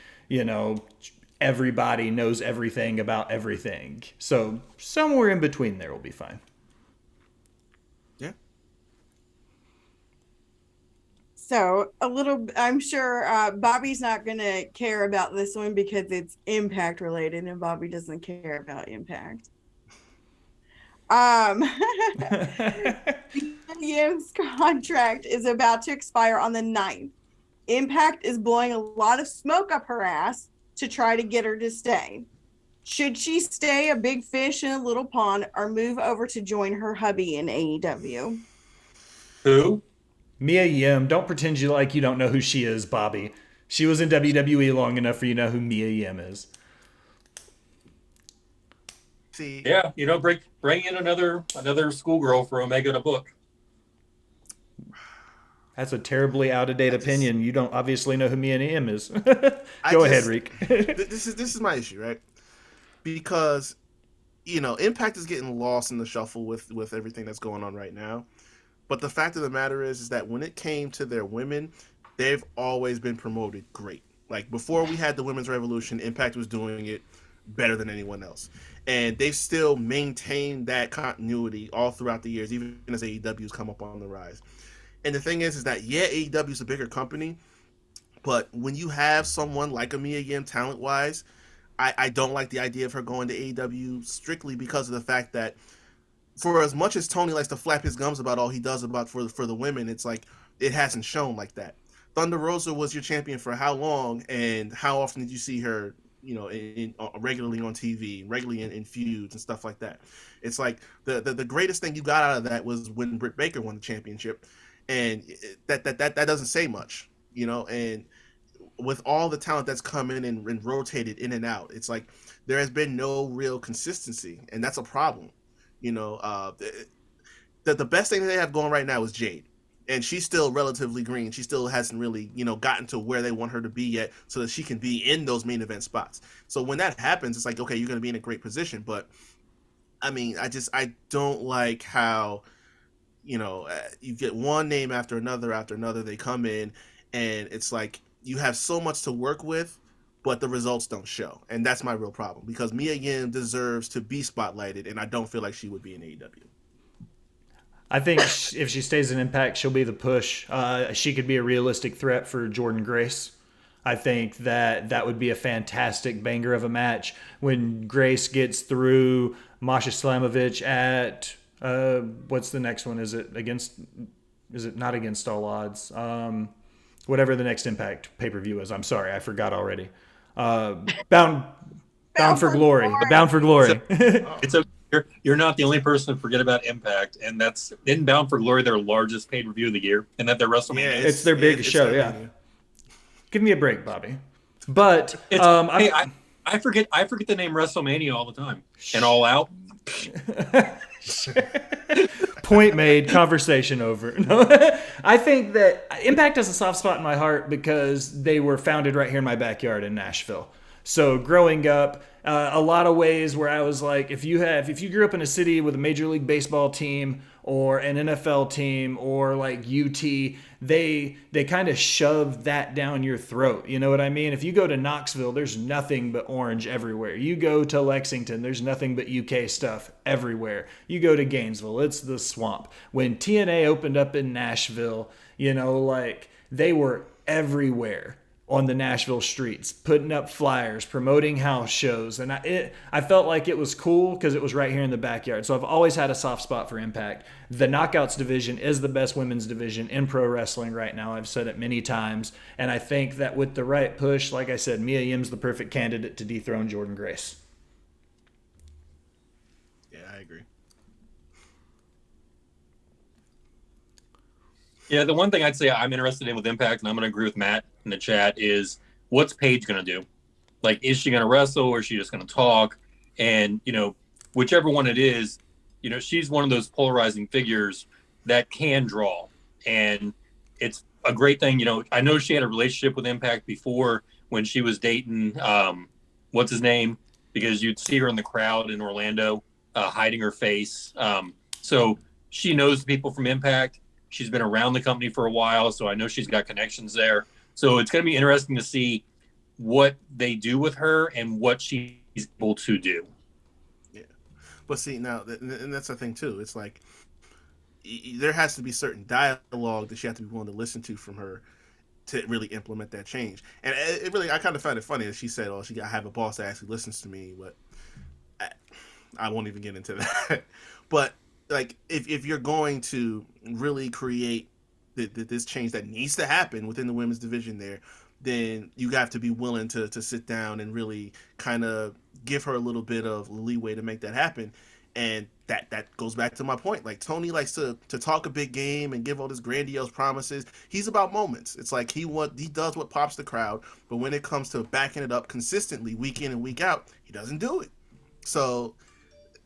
everybody knows everything about everything. So somewhere in between there will be fine. Yeah. So I'm sure Bobby's not going to care about this one because it's Impact related and Bobby doesn't care about Impact. Yim's contract is about to expire on the 9th. Impact is blowing a lot of smoke up her ass to try to get her to stay. Should she stay a big fish in a little pond or move over to join her hubby in AEW? Who? Mia Yim. Don't pretend you don't know who she is, Bobby. She was in WWE long enough for you to know who Mia Yim is. See, Yeah, bring in another schoolgirl for Omega to book. That's a terribly out-of-date opinion. You don't obviously know who Mia Yim is. Go ahead, Riq. This is my issue, right? Because Impact is getting lost in the shuffle with everything that's going on right now. But the fact of the matter is that when it came to their women, they've always been promoted great. Like, before we had the Women's Revolution, Impact was doing it better than anyone else. And they've still maintained that continuity all throughout the years, even as AEW's come up on the rise. And the thing is that, yeah, AEW is a bigger company, but when you have someone like a Mia Yim talent-wise, I don't like the idea of her going to AEW strictly because of the fact that, for as much as Tony likes to flap his gums about all he does about for the women, it's like, it hasn't shown like that. Thunder Rosa was your champion for how long, and how often did you see her, regularly on TV, regularly in feuds and stuff like that? It's like the greatest thing you got out of that was when Britt Baker won the championship. And that doesn't say much, and with all the talent that's come in and rotated in and out, it's like there has been no real consistency, and that's a problem. The best thing they have going right now is Jade, and she's still relatively green. She still hasn't really, gotten to where they want her to be yet, so that she can be in those main event spots. So when that happens, it's like, okay, you're going to be in a great position. But I mean, I don't like how, you get one name after another, they come in, and it's like you have so much to work with, but the results don't show. And that's my real problem, because Mia Yim deserves to be spotlighted, and I don't feel like she would be in AEW. I think if she stays in Impact, she'll be the push. She could be a realistic threat for Jordynne Grace. I think that would be a fantastic banger of a match when Grace gets through Masha Slamovich at... what's the next one? Is it not Against All Odds? Whatever the next Impact pay-per-view is. I'm sorry, I forgot already. Bound for Glory. The Bound for Glory. It's you're not the only person to forget about Impact, and that's in Bound for Glory, their largest pay-per-view of the year, and that their WrestleMania. Yeah, it's their big show. Yeah. Give me a break, Bobby. But I forget the name WrestleMania all the time. And All Out. Point made, conversation over. No, I think that Impact has a soft spot in my heart because they were founded right here in my backyard in Nashville. So growing up, a lot of ways where I was like, if you grew up in a city with a Major League Baseball team or an NFL team or like UT, they kind of shove that down your throat. You know what I mean? If you go to Knoxville, there's nothing but orange everywhere. You go to Lexington, there's nothing but UK stuff everywhere. You go to Gainesville, it's the swamp. When TNA opened up in Nashville, like they were everywhere on the Nashville streets, putting up flyers, promoting house shows. And I felt like it was cool because it was right here in the backyard. So I've always had a soft spot for Impact. The Knockouts division is the best women's division in pro wrestling right now. I've said it many times. And I think that with the right push, like I said, Mia Yim's the perfect candidate to dethrone Jordynne Grace. Yeah, I agree. Yeah, the one thing I'd say I'm interested in with Impact, and I'm going to agree with Matt in the chat, is what's Paige going to do? Like, is she going to wrestle or is she just going to talk? And, whichever one it is, she's one of those polarizing figures that can draw. And it's a great thing. I know she had a relationship with Impact before when she was dating, what's his name? Because you'd see her in the crowd in Orlando hiding her face. So she knows the people from Impact. She's been around the company for a while, so I know she's got connections there. So it's going to be interesting to see what they do with her and what she's able to do. Yeah. But see, now, and that's the thing, too. It's like there has to be certain dialogue that you have to be willing to listen to from her to really implement that change. And it really, I kind of find it funny that she said, "Oh, I have a boss that actually listens to me," but I won't even get into that. But like, if you're going to really create this change that needs to happen within the women's division there, then you have to be willing to sit down and really kind of give her a little bit of leeway to make that happen. And that goes back to my point. Like, Tony likes to talk a big game and give all these grandiose promises. He's about moments. It's like he does what pops the crowd, but when it comes to backing it up consistently week in and week out, he doesn't do it. So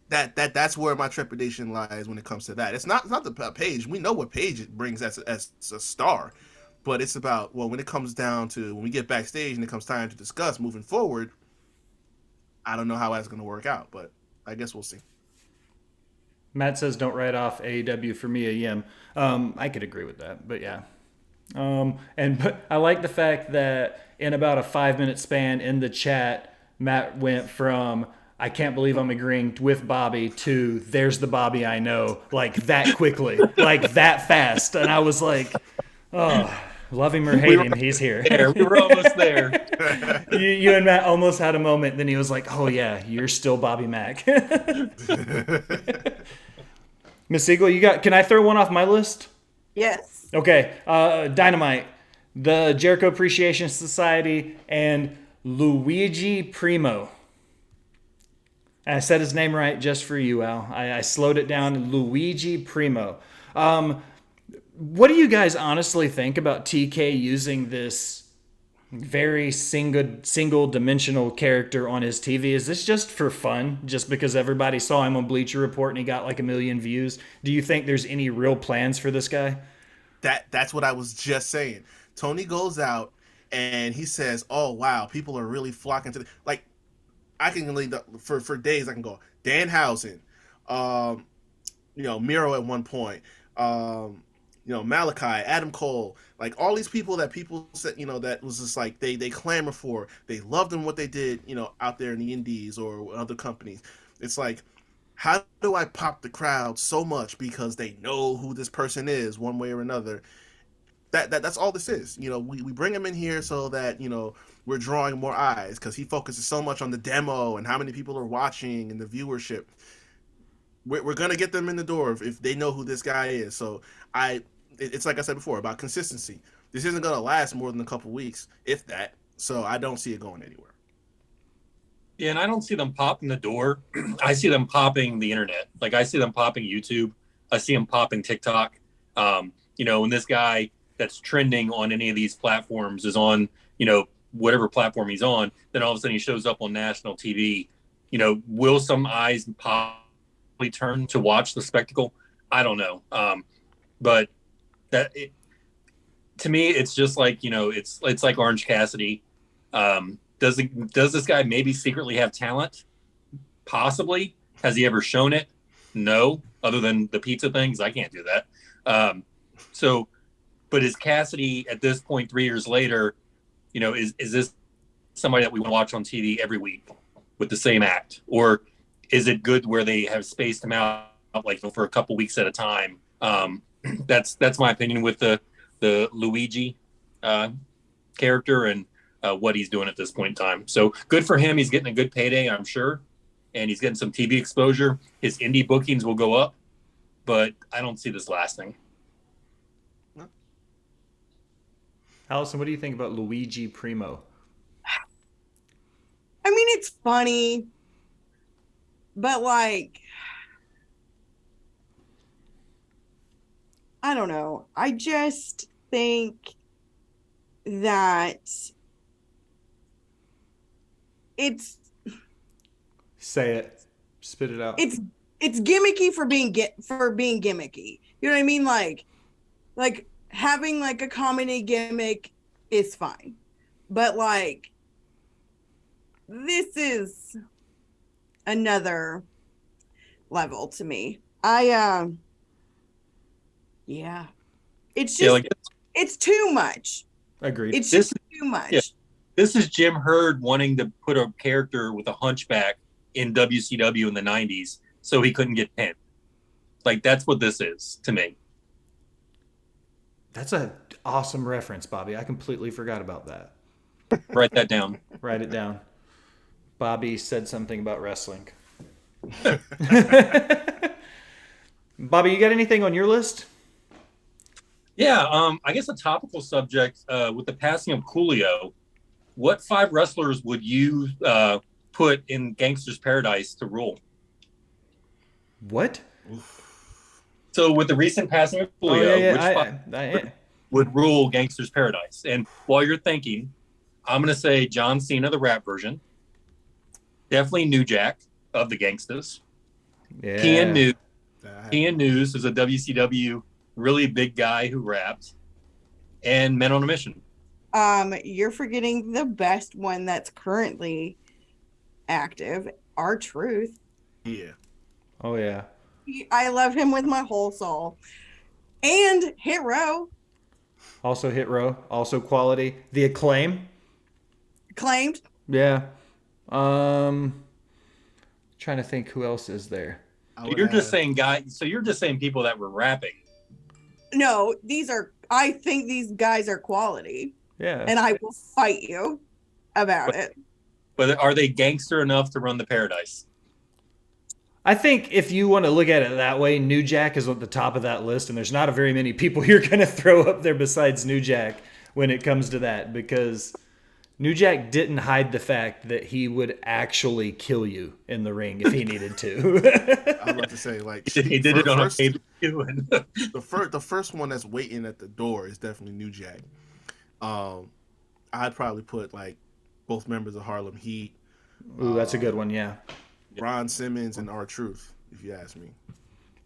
that's where my trepidation lies when it comes to that. It's not the Paige. We know what Paige brings as a star, but it's about, well, when it comes down to when we get backstage and it comes time to discuss moving forward, I don't know how that's going to work out, but I guess we'll see. Matt says don't write off AEW for Mia Yim. I could agree with that, but yeah. But I like the fact that in about a 5-minute span in the chat, Matt went from "I can't believe I'm agreeing with Bobby" to "there's the Bobby I know," like that quickly, like that fast. And I was like, oh, love him or hate him, he's here. We were almost there. You and Matt almost had a moment. Then he was like, "Oh yeah, you're still Bobby Mack." Miss Eagle, can I throw one off my list? Yes. Okay. Dynamite, the Jericho Appreciation Society, and Luigi Primo. And I said his name right just for you, Al. I slowed it down. Luigi Primo. What do you guys honestly think about TK using this very single-dimensional character on his TV? Is this just for fun, just because everybody saw him on Bleacher Report and he got like 1 million views? Do you think there's any real plans for this guy? That's what I was just saying. Tony goes out and he says, "Oh wow, people are really flocking to the," like, I can lead for days. I can go Danhausen, Miro at one point, Malachi, Adam Cole, like all these people that people said, that was just like they clamor for. They loved them what they did, out there in the indies or other companies. It's like, how do I pop the crowd so much because they know who this person is one way or another? That's all this is. We bring him in here so that, we're drawing more eyes because he focuses so much on the demo and how many people are watching and the viewership. We're going to get them in the door if they know who this guy is. So it's like I said before about consistency. This isn't going to last more than a couple weeks, if that. So I don't see it going anywhere. Yeah, and I don't see them popping the door. I see them popping the internet. Like, I see them popping YouTube. I see them popping TikTok. When this guy that's trending on any of these platforms is on, whatever platform he's on, then all of a sudden he shows up on national TV. Will some eyes possibly turn to watch the spectacle? I don't know. But to me, it's just like, it's like Orange Cassidy. Does this guy maybe secretly have talent? Possibly. Has he ever shown it? No, other than the pizza things. I can't do that. But is Cassidy at this point, 3 years later, is this somebody that we want to watch on TV every week with the same act? Or is it good where they have spaced him out like for a couple weeks at a time? That's my opinion with the Luigi character and what he's doing at this point in time. So good for him. He's getting a good payday, I'm sure. And he's getting some TV exposure. His indie bookings will go up, but I don't see this lasting. Allison, what do you think about Luigi Primo? I mean, it's funny, but like, I don't know. I just think that it's Say it. Spit it out. it's gimmicky for being gimmicky. You know what I mean? Like having like a comedy gimmick is fine, but like this is another level to me. Yeah, it's just it's too much. Agreed. It's just too much. Yeah. This is Jim Herd wanting to put a character with a hunchback in WCW in the 90s so he couldn't get pinned. Like, that's what this is to me. That's an awesome reference, Bobby. I completely forgot about that. Write that down. Write it down. Bobby said something about wrestling. Bobby, you got anything on your list? Yeah, I guess a topical subject with the passing of Coolio, what 5 wrestlers would you put in Gangster's Paradise to rule? What? So with the recent passing of Coolio, which I would rule Gangster's Paradise? And while you're thinking, I'm going to say John Cena, the rap version. Definitely New Jack of the Gangstas. Yeah. Kean News is a WCW really big guy who raps. And Men on a Mission. You're forgetting the best one that's currently active, R-Truth. Yeah. Oh, yeah. I love him with my whole soul. And Hit Row. Also Hit Row. Also Quality. The Acclaim. Claimed. Yeah. Trying to think who else is there. You're just saying guys. So you're just saying people that were rapping. No, I think these guys are quality. Yeah. And I will fight you about it. But are they gangster enough to run the Paradise? I think if you want to look at it that way, New Jack is at the top of that list, and there's not a very many people you're going to throw up there besides New Jack when it comes to that, because New Jack didn't hide the fact that he would actually kill you in the ring if he needed to. I was about to say, like, He did it on a pay-per-view. the first one that's waiting at the door is definitely New Jack. I'd probably put like both members of Harlem Heat. Ooh, that's a good one, yeah. Ron Simmons and R-Truth, if you ask me.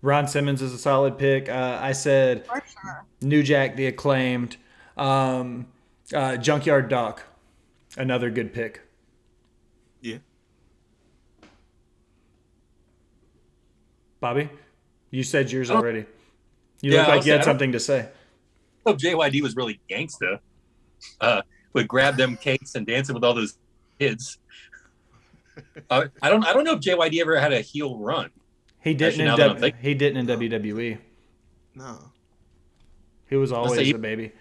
Ron Simmons is a solid pick. I said For sure. New Jack, the Acclaimed. Junkyard Doc, another good pick. Yeah. Bobby, you said yours already. You Yeah, look like I'll you had say- something to say. Oh, JYD was really gangsta. Would grab them cakes and dancing with all those kids. I don't know if JYD ever had a heel run. He didn't Actually, now that I'm he didn't in WWE. No. He was always say a baby.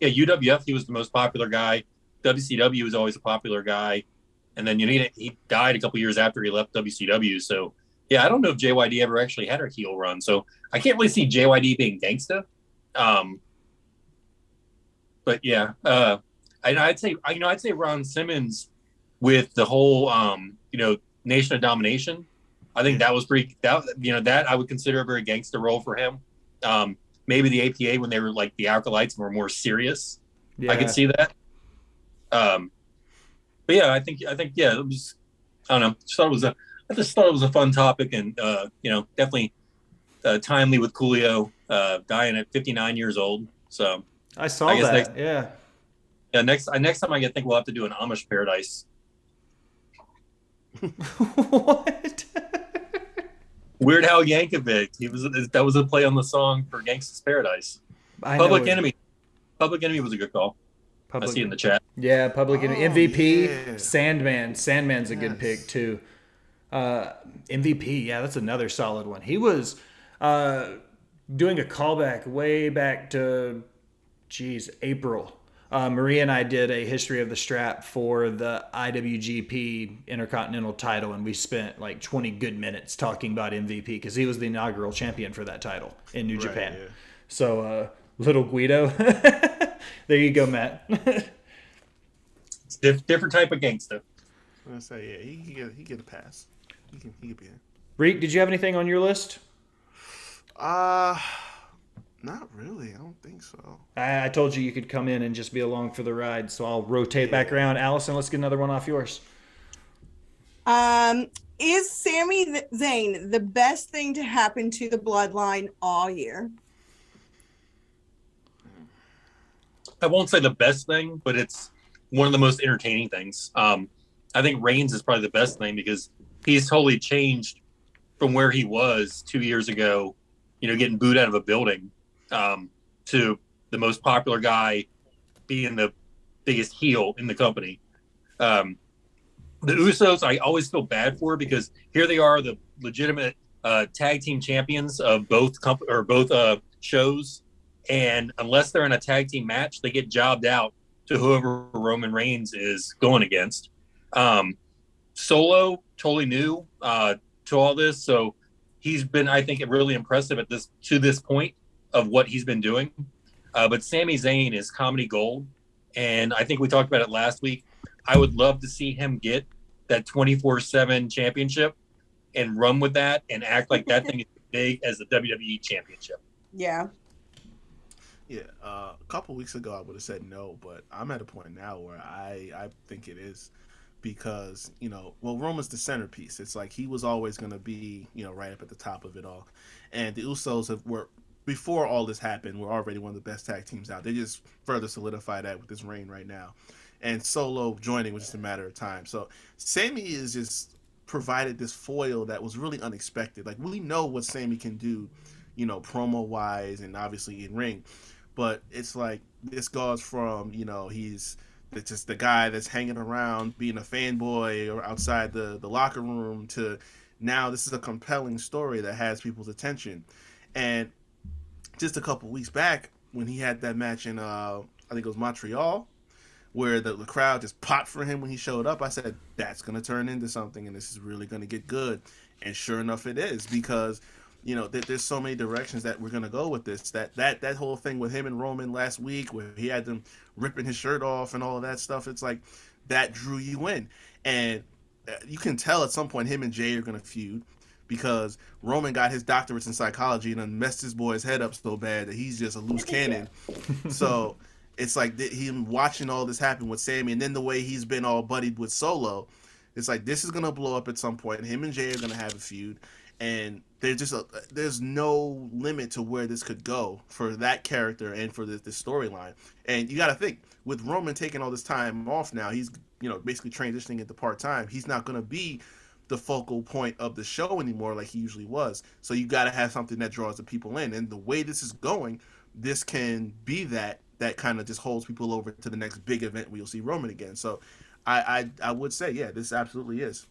Yeah, UWF, he was the most popular guy. WCW was always a popular guy. And then he died a couple years after he left WCW. So, yeah, I don't know if JYD ever actually had a heel run. So I can't really see JYD being gangsta. But yeah, I'd say Ron Simmons with the whole Nation of Domination. I think that was that I would consider a very gangster role for him. Maybe the APA when they were like the Acolytes were more serious. Yeah. I could see that. But yeah, I think yeah, it was. I don't know. I just thought it was a fun topic, and definitely timely with Coolio dying at 59 years old. So I saw that. Yeah. Yeah, next time I think we'll have to do an Amish Paradise. What? Weird Al Yankovic. That was a play on the song for Gangsta's Paradise. I Public know. Enemy. Public Enemy was a good call. I see it in the chat. Yeah, Public Enemy. Oh, MVP, yeah. Sandman. Sandman's a good pick too. MVP, yeah, that's another solid one. He was doing a callback way back to, April. Maria and I did a history of the strap for the IWGP Intercontinental title, and we spent like 20 good minutes talking about MVP because he was the inaugural champion for that title in New Japan. Yeah. So, little Guido. There you go, Matt. It's different type of gangster. I'm gonna say, yeah, he get a pass. He can be in. Reek, did you have anything on your list? Not really. I don't think so. I told you could come in and just be along for the ride, so I'll rotate back around. Allison, let's get another one off yours. Is Sami Zayn the best thing to happen to the Bloodline all year? I won't say the best thing, but it's one of the most entertaining things. I think Reigns is probably the best thing because he's totally changed from where he was 2 years ago, getting booed out of a building, to the most popular guy being the biggest heel in the company. The Usos, I always feel bad for because here they are, the legitimate tag team champions of both shows. And unless they're in a tag team match, they get jobbed out to whoever Roman Reigns is going against. Solo, totally new to all this. So he's been, I think, really impressive to this point of what he's been doing. But Sami Zayn is comedy gold. And I think we talked about it last week. I would love to see him get that 24/7 championship and run with that and act like that thing is as big as the WWE championship. Yeah. Yeah, a couple weeks ago I would have said no, but I'm at a point now where I think it is because, Roman's the centerpiece. It's like he was always going to be, right up at the top of it all. And the Usos were, before all this happened, were already one of the best tag teams out. They just further solidify that with this reign right now. And Solo joining was just a matter of time. So Sami is just provided this foil that was really unexpected. Like, we know what Sami can do, promo-wise and obviously in ring. But it's like this goes from, he's just the guy that's hanging around being a fanboy or outside the locker room to now this is a compelling story that has people's attention. And just a couple weeks back when he had that match in, I think it was Montreal, where the crowd just popped for him when he showed up, I said, that's going to turn into something and this is really going to get good. And sure enough, it is because there's so many directions that we're gonna go with this. That whole thing with him and Roman last week, where he had them ripping his shirt off and all of that stuff, it's like that drew you in, and you can tell at some point him and Jay are gonna feud because Roman got his doctorates in psychology and then messed his boy's head up so bad that he's just a loose cannon. So it's like him watching all this happen with Sami, and then the way he's been all buddied with Solo, it's like this is gonna blow up at some point. Him and Jay are gonna have a feud. And there's no limit to where this could go for that character and for this storyline. And you got to think, with Roman taking all this time off now, he's basically transitioning into part-time. He's not going to be the focal point of the show anymore like he usually was. So you got to have something that draws the people in. And the way this is going, this can be that kind of just holds people over to the next big event where you'll see Roman again. So I would say, yeah, this absolutely is.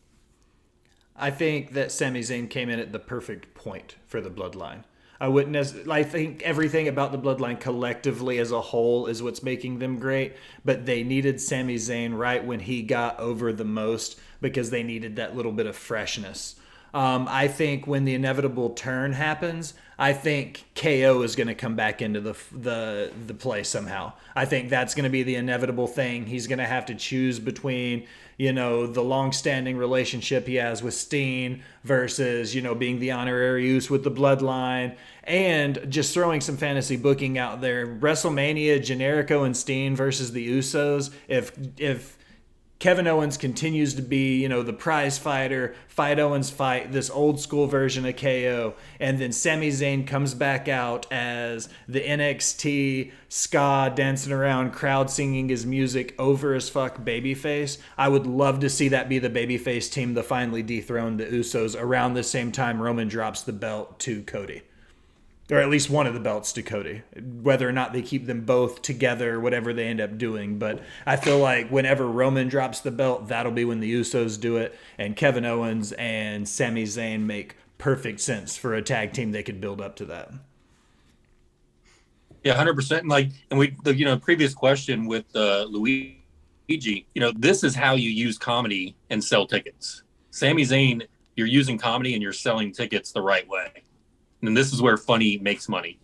I think that Sami Zayn came in at the perfect point for the Bloodline. I think everything about the Bloodline collectively as a whole is what's making them great, but they needed Sami Zayn right when he got over the most because they needed that little bit of freshness. I think when the inevitable turn happens, I think KO is going to come back into the play somehow. I think that's going to be the inevitable thing. He's going to have to choose between, the long-standing relationship he has with Steen versus, being the honorary use with the Bloodline and just throwing some fantasy booking out there. WrestleMania, Generico and Steen versus the Usos. If Kevin Owens continues to be, the prize fighter, fight Owens fight, this old school version of KO. And then Sami Zayn comes back out as the NXT ska dancing around, crowd singing his music, over as fuck babyface. I would love to see that be the babyface team to finally dethrone the Usos around the same time Roman drops the belt to Cody. Or at least one of the belts to Cody, whether or not they keep them both together, whatever they end up doing. But I feel like whenever Roman drops the belt, that'll be when the Usos do it. And Kevin Owens and Sami Zayn make perfect sense for a tag team they could build up to that. Yeah, 100%. And we, previous question with Luigi, this is how you use comedy and sell tickets. Sami Zayn, you're using comedy and you're selling tickets the right way. And this is where funny makes money.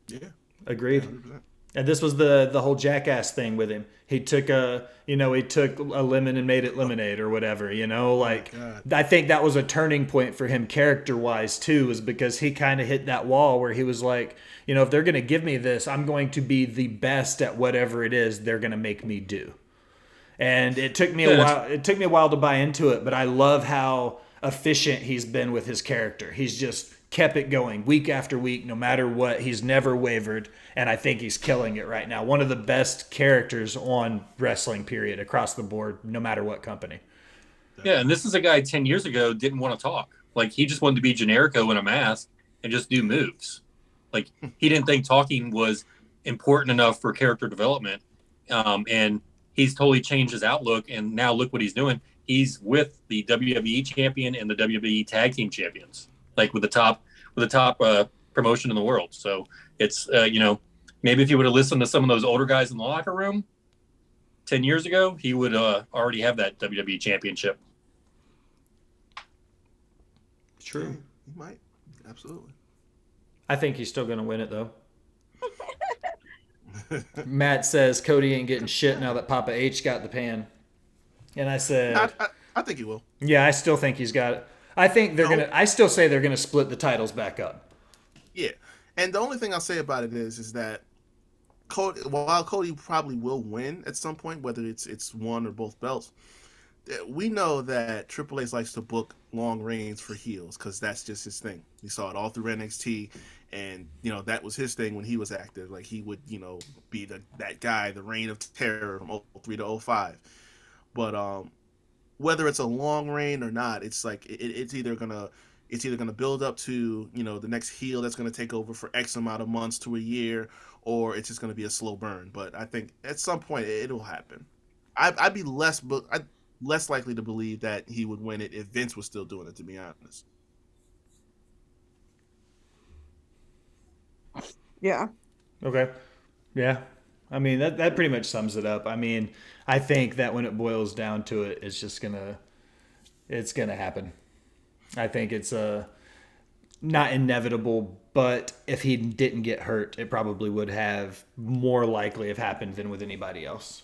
Yeah. Agreed. 100%. And this was the whole Jackass thing with him. He took a lemon and made it lemonade or whatever, I think that was a turning point for him character-wise too, is because he kind of hit that wall where he was like, if they're going to give me this, I'm going to be the best at whatever it is they're going to make me do. And it took me a while. It took me a while to buy into it, but I love how efficient he's been with his character. He's just kept it going week after week, no matter what. He's never wavered, and I think he's killing it right now. One of the best characters on wrestling, period, across the board, no matter what company. Yeah, and this is a guy 10 years ago didn't want to talk. He just wanted to be Generico in a mask and just do moves. He didn't think talking was important enough for character development, and he's totally changed his outlook, and now look what he's doing. He's with the WWE champion and the WWE tag team champions, with the top promotion in the world. So it's, maybe if he would have listened to some of those older guys in the locker room 10 years ago, he would already have that WWE championship. True. Yeah, he might. Absolutely. I think he's still going to win it, though. Matt says Cody ain't getting shit now that Papa H got the pan. And I said, I think he will. Yeah, I still think he's got it. I think I still say they're gonna split the titles back up. Yeah, and the only thing I'll say about it is that while Cody probably will win at some point, whether it's one or both belts, we know that Triple H likes to book long reigns for heels because that's just his thing. We saw it all through NXT, and that was his thing when he was active. He would be that guy, the reign of terror from 03 to 05. But whether it's a long reign or not, it's it's either gonna build up to the next heel that's gonna take over for X amount of months to a year, or it's just gonna be a slow burn. But I think at some point it'll happen. I'd be less likely to believe that he would win it if Vince was still doing it, to be honest. Yeah. Okay. Yeah. I mean, that pretty much sums it up. I mean, I think that when it boils down to it, it's going to happen. I think it's not inevitable, but if he didn't get hurt, it probably would have more likely have happened than with anybody else.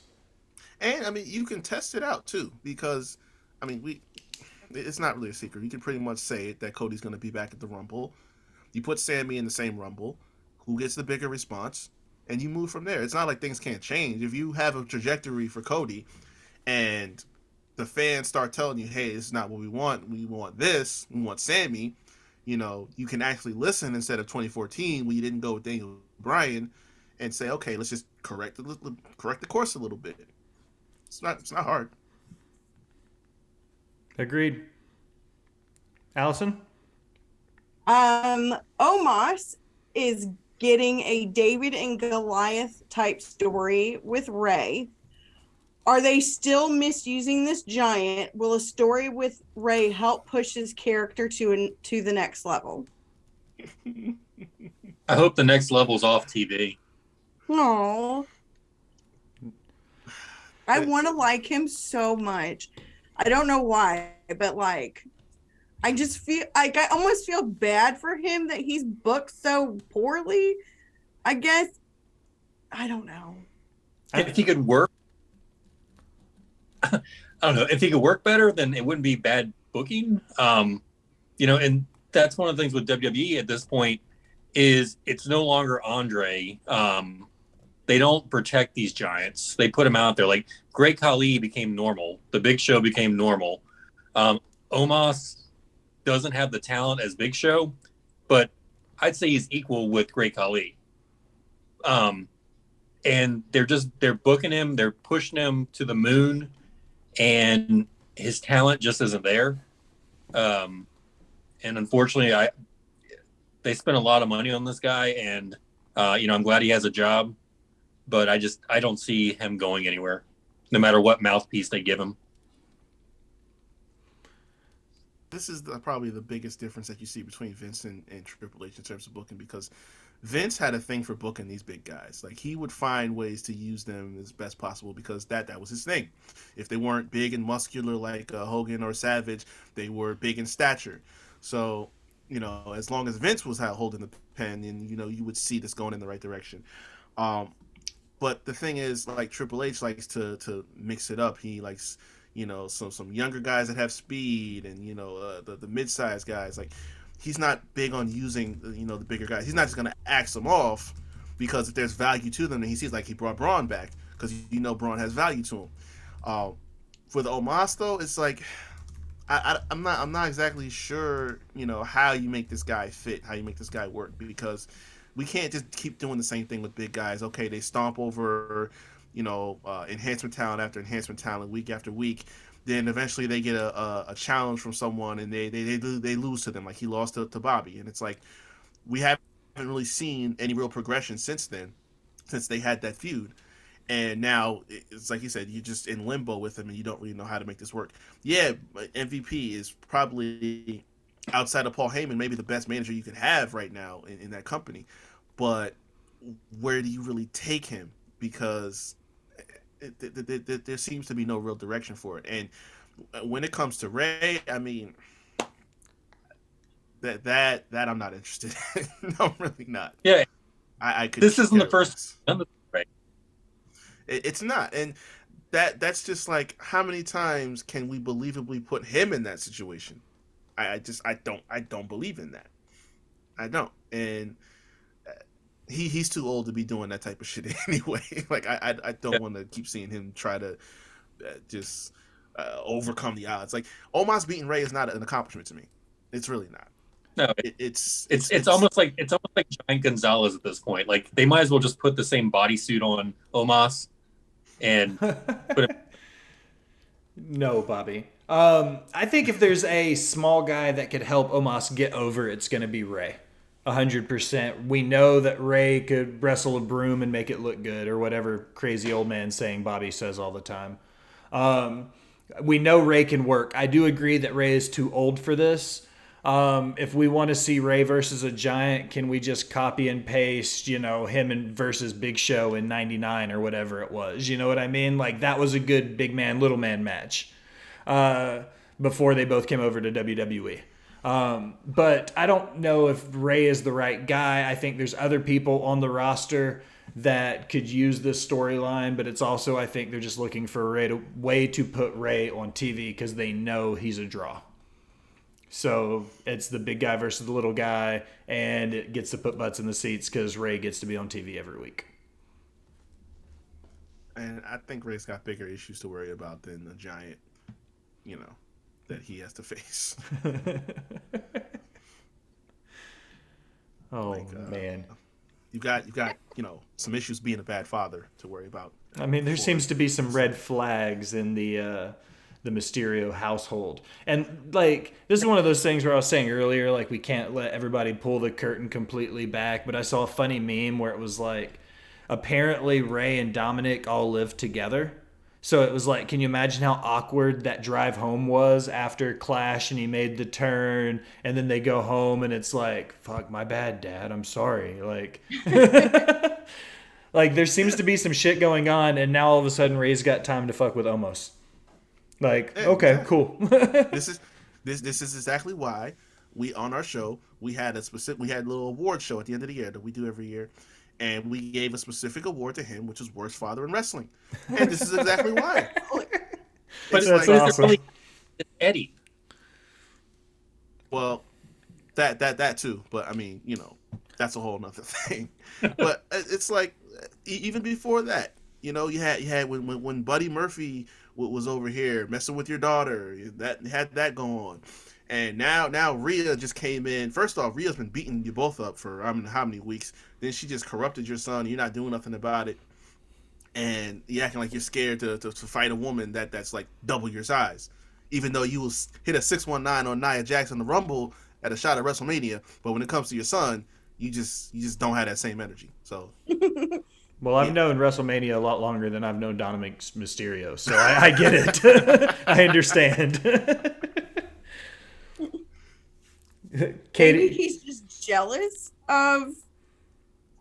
And I mean, you can test it out too, because I mean, it's not really a secret. You can pretty much say it that Cody's going to be back at the Rumble. You put Sammy in the same Rumble. Who gets the bigger response? And you move from there. It's not like things can't change. If you have a trajectory for Cody and the fans start telling you, hey, this is not what we want this, we want Sammy, you can actually listen instead of 2014 when you didn't go with Daniel Bryan and say, okay, let's just correct the course a little bit. It's not hard. Agreed. Allison? Omos is getting a David and Goliath type story with Ray. Are they still misusing this giant? Will a story with Ray help push his character to the next level? I hope the next level's off TV. No. I want to like him so much. I don't know why, but I just feel I almost feel bad for him that he's booked so poorly. I guess I don't know. If he could work, I don't know. If he could work better, then it wouldn't be bad booking. And that's one of the things with WWE at this point is it's no longer Andre they don't protect these giants. They put them out there. Like Great Khali became normal. The Big Show became normal. Omos doesn't have the talent as Big Show, but I'd say he's equal with Great Khali. And they're booking him, they're pushing him to the moon, and his talent just isn't there. And unfortunately, they spent a lot of money on this guy, and I'm glad he has a job, but I don't see him going anywhere, no matter what mouthpiece they give him. This is probably the biggest difference that you see between Vince and Triple H in terms of booking, because Vince had a thing for booking these big guys. Like, he would find ways to use them as best possible because that was his thing. If they weren't big and muscular like Hogan or Savage, they were big in stature. So, as long as Vince was holding the pen, then, you would see this going in the right direction. But the thing is, like, Triple H likes to mix it up. He likes, some younger guys that have speed and, the mid-sized guys. Like, he's not big on using, the bigger guys. He's not just going to axe them off because if there's value to them, and he sees, like, he brought Braun back because, Braun has value to him. For the Omos, though, it's like, I'm not exactly sure, how you make this guy fit, how you make this guy work, because we can't just keep doing the same thing with big guys. Okay, they stomp over, enhancement talent after enhancement talent week after week. Then eventually they get a challenge from someone and they lose to them, like he lost to Bobby. And it's like, we haven't really seen any real progression since then, since they had that feud. And now it's like you said, you're just in limbo with him and you don't really know how to make this work. Yeah, MVP is probably, outside of Paul Heyman, maybe the best manager you can have right now in that company. But where do you really take him? Because there seems to be no real direction for it. And when it comes to Ray, I mean, that I'm not interested in. No, I'm really not. Yeah, I could. This isn't the first. Right. It's not, and that's just like, how many times can we believably put him in that situation? I don't believe in that. I don't, and he's too old to be doing that type of shit anyway. Like, I don't want to keep seeing him try to just overcome the odds. Like, Omos beating Ray is not an accomplishment to me. It's really not. No, it's almost like Giant Gonzalez at this point. Like, they might as well just put the same bodysuit on Omos and put him. No, Bobby. I think if there's a small guy that could help Omos get over, it's going to be Ray. 100%. We know that Ray could wrestle a broom and make it look good, or whatever crazy old man saying Bobby says all the time. We know Ray can work. I do agree that Ray is too old for this. If we want to see Ray versus a giant, can we just copy and paste, him versus Big Show in 99 or whatever it was? You know what I mean? Like, that was a good big man, little man match before they both came over to WWE. But I don't know if Ray is the right guy. I think there's other people on the roster that could use this storyline, but it's also, I think they're just looking for a way to put Ray on TV because they know he's a draw. So it's the big guy versus the little guy, and it gets to put butts in the seats because Ray gets to be on TV every week. And I think Ray's got bigger issues to worry about than the giant, that he has to face. Man. You got some issues being a bad father to worry about. I mean, there seems to be some red flags in the Mysterio household. And, like, this is one of those things where I was saying earlier, like, we can't let everybody pull the curtain completely back, but I saw a funny meme where it was like, apparently Ray and Dominic all live together. So it was like, can you imagine how awkward that drive home was after Clash and he made the turn and then they go home and it's like, fuck, my bad, Dad, I'm sorry. Like, like, there seems to be some shit going on, and now all of a sudden Ray's got time to fuck with Omos. Like, okay, cool. This is exactly why we, on our show, we had a little award show at the end of the year that we do every year. And we gave a specific award to him, which was Worst Father in Wrestling. And this is exactly why. But it's awesome. Really Eddie. Well, that too. But I mean, that's a whole nother thing. But it's like, even before that, you had when Buddy Murphy was over here messing with your daughter, that had that going on. And now Rhea just came in. First off, Rhea's been beating you both up for I don't know how many weeks. Then she just corrupted your son. You're not doing nothing about it, and you're acting like you're scared to fight a woman that's like double your size, even though you will hit a 619 on Nia Jax in the Rumble at a shot at WrestleMania. But when it comes to your son, you just don't have that same energy. So. Well, I've known WrestleMania a lot longer than I've known Dominic Mysterio, so I get it. I understand. Katie, Maybe he's just jealous of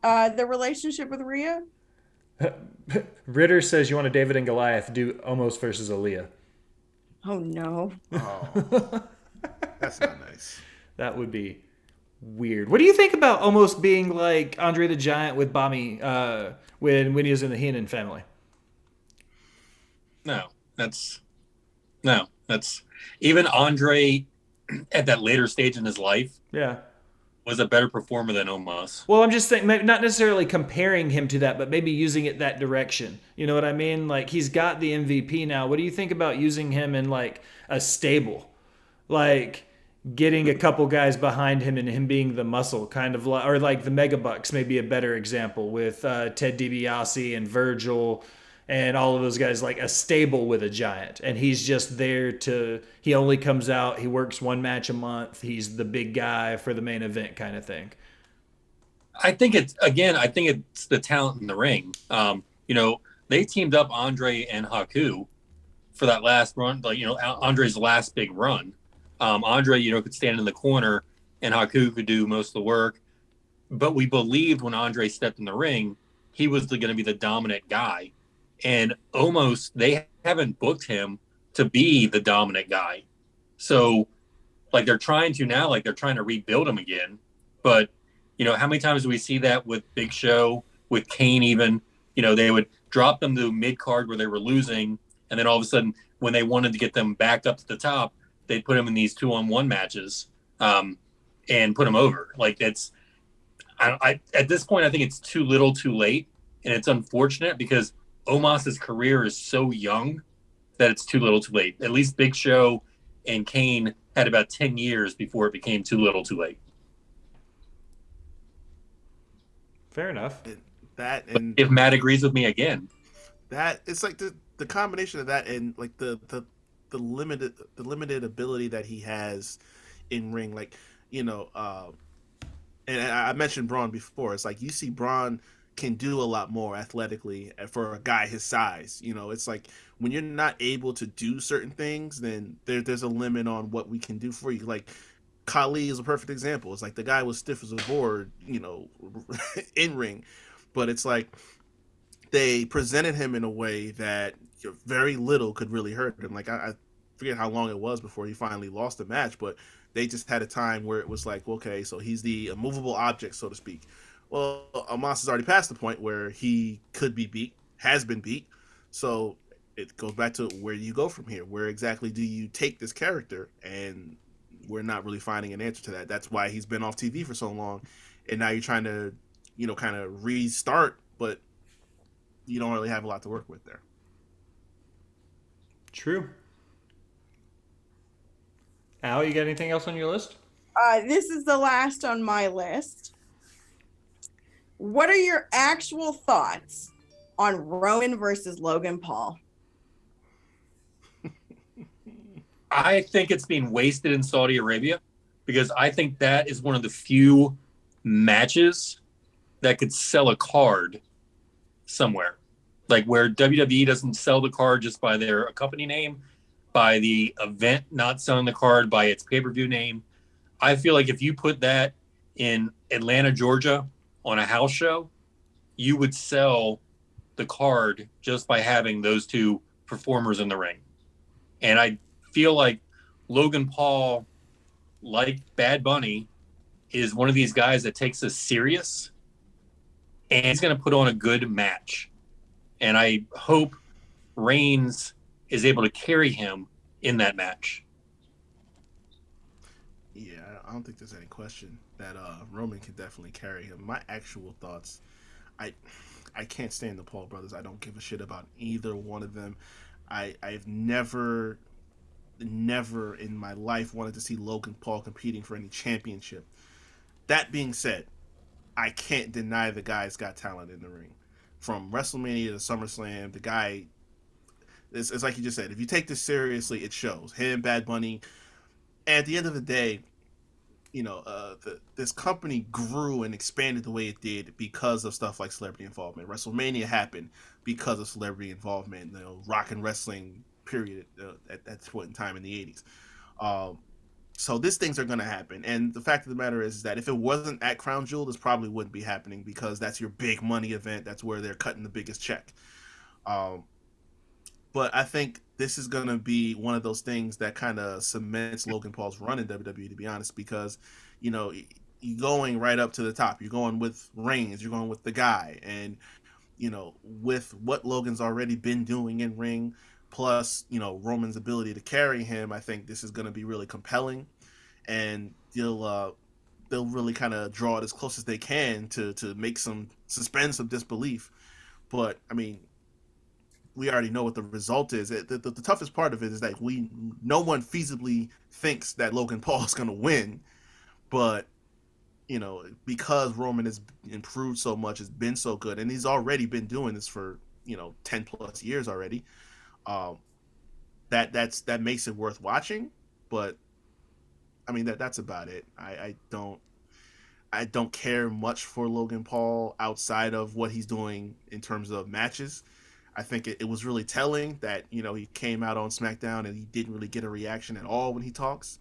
the relationship with Rhea. Ritter says you want a David and Goliath, do Omos versus Aaliyah. Oh no! Oh, that's not nice. That would be weird. What do you think about almost being like Andre the Giant with Bami when he was in the Heenan family? That's even Andre at that later stage in his life. Yeah. Was a better performer than Omos. Well, I'm just saying, not necessarily comparing him to that, but maybe using it that direction. You know what I mean? Like, he's got the MVP now. What do you think about using him in, like, a stable? Like, getting a couple guys behind him and him being the muscle, kind of like, or like the Megabucks, maybe a better example, with Ted DiBiase and Virgil and all of those guys, like a stable with a giant. And he's just there he only comes out, he works one match a month, he's the big guy for the main event kind of thing. I think it's the talent in the ring. They teamed up Andre and Haku for that last run, like, Andre's last big run. Andre, could stand in the corner and Haku could do most of the work. But we believed when Andre stepped in the ring, he was going to be the dominant guy. And almost they haven't booked him to be the dominant guy. So, like, they're trying to rebuild him again. But, how many times do we see that with Big Show, with Kane even? They would drop them to mid-card where they were losing. And then all of a sudden, when they wanted to get them back up to the top, they'd put them in these 2-on-1 matches and put them over. Like, at this point, I think it's too little too late. And it's unfortunate because Omos's career is so young that it's too little too late. At least Big Show and Kane had about 10 years before it became too little too late. Fair enough. If Matt agrees with me again, that it's like the combination of that and like the limited ability that he has in ring, like, and I mentioned Braun before. It's like you see Braun can do a lot more athletically for a guy his size. It's like when you're not able to do certain things, then there's a limit on what we can do for you. Like Khali is a perfect example. It's like the guy was stiff as a board, in ring, but it's like they presented him in a way that very little could really hurt him. Like I forget how long it was before he finally lost the match, but they just had a time where it was like, okay, so he's the immovable object, so to speak. Well, Omos has already passed the point where he could be beat, has been beat. So it goes back to where do you go from here? Where exactly do you take this character? And we're not really finding an answer to that. That's why he's been off TV for so long. And now you're trying to, kind of restart, but you don't really have a lot to work with there. True. Al, you got anything else on your list? This is the last on my list. What are your actual thoughts on Roman versus Logan Paul? I think it's being wasted in Saudi Arabia because I think that is one of the few matches that could sell a card somewhere. Like where WWE doesn't sell the card just by their company name, by the event not selling the card by its pay-per-view name. I feel like if you put that in Atlanta, Georgia, on a house show, you would sell the card just by having those two performers in the ring. And I feel like Logan Paul, like Bad Bunny, is one of these guys that takes us serious and he's going to put on a good match. And I hope Reigns is able to carry him in that match. Yeah, I don't think there's any question that Roman can definitely carry him. My actual thoughts, I I can't stand the Paul brothers. I don't give a shit about either one of them. I've never in my life wanted to see Logan Paul competing for any championship. That being said, I can't deny the guy's got talent in the ring. From WrestleMania to SummerSlam, the guy, it's like you just said, if you take this seriously, it shows. Him, Bad Bunny. And at the end of the day, this company grew and expanded the way it did because of stuff like celebrity involvement. WrestleMania happened because of celebrity involvement, rock and wrestling period at that point in time in the 80s. So these things are going to happen. And the fact of the matter is that if it wasn't at Crown Jewel, this probably wouldn't be happening because that's your big money event. That's where they're cutting the biggest check. But I think this is going to be one of those things that kind of cements Logan Paul's run in WWE, to be honest, because, you're going right up to the top. You're going with Reigns. You're going with the guy. And, with what Logan's already been doing in ring, plus, Roman's ability to carry him, I think this is going to be really compelling. And they'll really kind of draw it as close as they can to make some suspense of disbelief. But, I mean, we already know what the result is. The toughest part of it is that no one feasibly thinks that Logan Paul is going to win, but because Roman has improved so much, has been so good, and he's already been doing this for 10 plus years already. That makes it worth watching, but I mean that's about it. I don't care much for Logan Paul outside of what he's doing in terms of matches. I think it was really telling that, he came out on SmackDown and he didn't really get a reaction at all when he talks.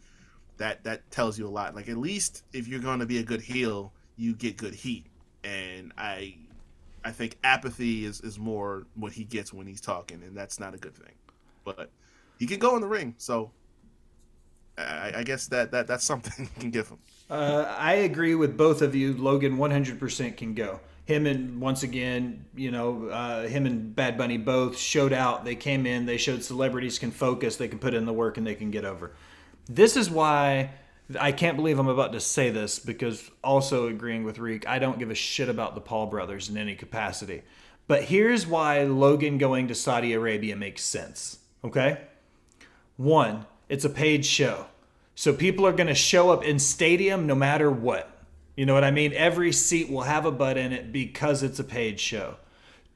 That tells you a lot. Like, at least if you're going to be a good heel, you get good heat. And I think apathy is more what he gets when he's talking, and that's not a good thing. But he can go in the ring, so I guess that's something you can give him. I agree with both of you. Logan 100% can go. Him and, once again, him and Bad Bunny both showed out. They came in, they showed celebrities can focus, they can put in the work, and they can get over. This is why I can't believe I'm about to say this, because also agreeing with Riq, I don't give a shit about the Paul brothers in any capacity. But here's why Logan going to Saudi Arabia makes sense, okay? One, it's a paid show. So people are going to show up in stadium no matter what. You know what I mean? Every seat will have a butt in it because it's a paid show.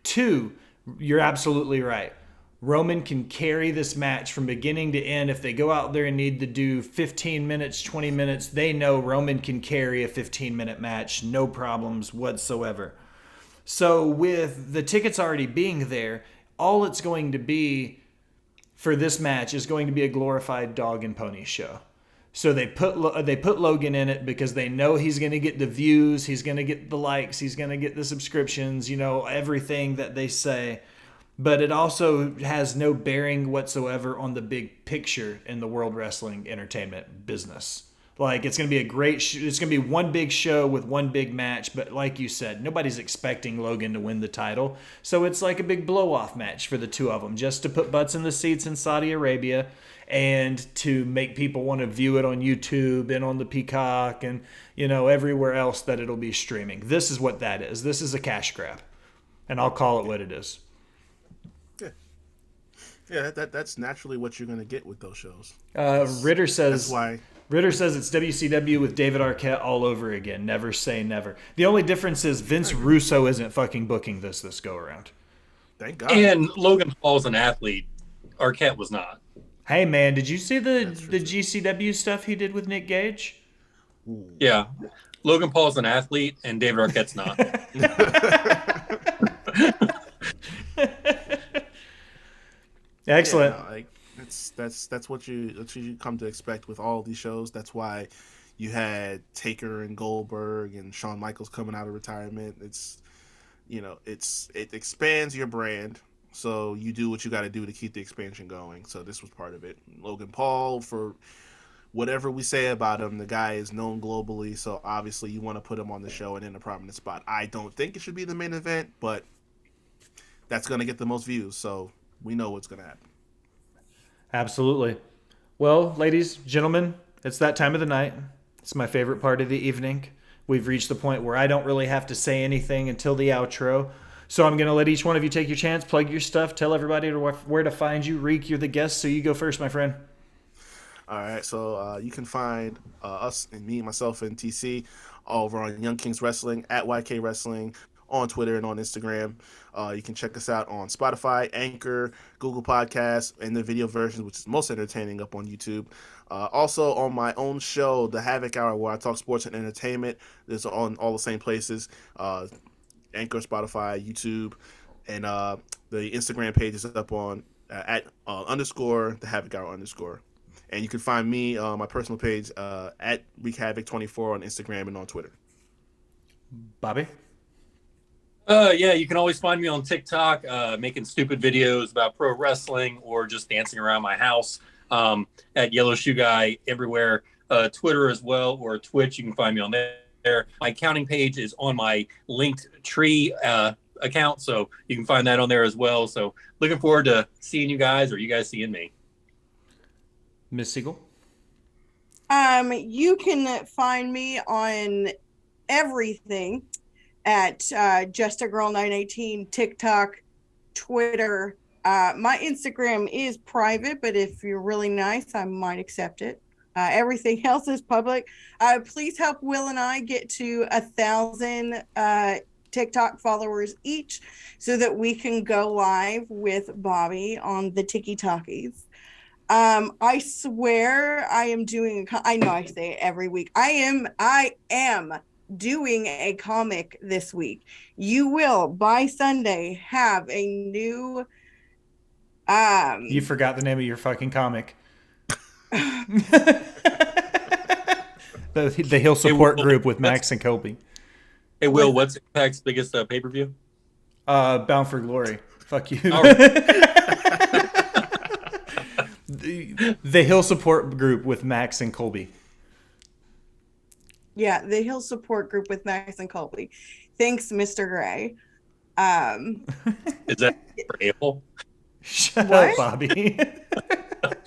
Two, you're absolutely right. Roman can carry this match from beginning to end. If they go out there and need to do 15 minutes, 20 minutes, they know Roman can carry a 15-minute match, no problems whatsoever. So with the tickets already being there, all it's going to be for this match is going to be a glorified dog and pony show. So they put Logan in it because they know he's going to get the views, he's going to get the likes, he's going to get the subscriptions, everything that they say. But it also has no bearing whatsoever on the big picture in the World Wrestling Entertainment business. Like, it's going to be a great it's going to be one big show with one big match, but like you said, nobody's expecting Logan to win the title. So it's like a big blow-off match for the two of them, just to put butts in the seats in Saudi Arabia and to make people want to view it on YouTube and on the Peacock and, everywhere else that it'll be streaming. This is what that is. This is a cash grab. And I'll call it what it is. Yeah, that's naturally what you're going to get with those shows. Ritter says... That's why... Ritter says it's WCW with David Arquette all over again. Never say never. The only difference is Vince Russo isn't fucking booking this go around. Thank God. And Logan Paul's an athlete. Arquette was not. Hey, man, did you see the GCW stuff he did with Nick Gage? Ooh. Yeah. Logan Paul's an athlete, and David Arquette's not. Excellent. Yeah, no, that's what you come to expect with all these shows. That's why you had Taker and Goldberg and Shawn Michaels coming out of retirement. It expands your brand, so you do what you got to do to keep the expansion going. So this was part of it. Logan Paul, for whatever we say about him, the guy is known globally, so obviously you want to put him on the show and in a prominent spot. I don't think it should be the main event, but that's going to get the most views, so we know what's going to happen. Absolutely. Well, ladies, gentlemen, it's that time of the night. It's my favorite part of the evening. We've reached the point where I don't really have to say anything until the outro. So I'm going to let each one of you take your chance, plug your stuff, tell everybody where to find you. Riq, you're the guest, so you go first, my friend. All right, so you can find us and me, myself, and TC over on Young Kings Wrestling at YK Wrestling on Twitter and on Instagram. You can check us out on Spotify, Anchor, Google Podcasts, and the video version, which is most entertaining, up on YouTube. Also on my own show, The Havoc Hour, where I talk sports and entertainment. It's on all the same places, Anchor, Spotify, YouTube, and the Instagram page is up on at _ The Havoc Hour _. And you can find me, my personal page, at WreakHavoc24 on Instagram and on Twitter. Bobby? Yeah, you can always find me on TikTok, making stupid videos about pro wrestling or just dancing around my house, at Yellow Shoe Guy everywhere. Twitter as well, or Twitch, you can find me on there. My accounting page is on my linked tree account, so you can find that on there as well. So looking forward to seeing you guys, or you guys seeing me. Miss Siegel? You can find me on everything at Just a Girl 918, TikTok, Twitter. My Instagram is private, but if you're really nice, I might accept it. Everything else is public. Please help Will and I get to 1,000 TikTok followers each so that we can go live with Bobby on the Tiki Talkies. I swear I am doing, I know I say it every week. I am doing a comic this week. You will, by Sunday, have a new, You forgot the name of your fucking comic. the Hill Support Group with Max and Colby. Hey, Will, what's Impact's biggest pay-per-view? Bound for Glory. Fuck you. The Hill Support Group with Max and Colby. Yeah, the Hill Support Group with Max and Colby. Thanks, Mr. Gray. Is that for April? Shut What? up, Bobby.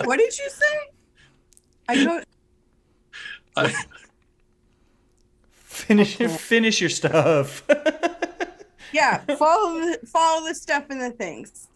What did you say? Finish your stuff. Yeah, follow the stuff in the things.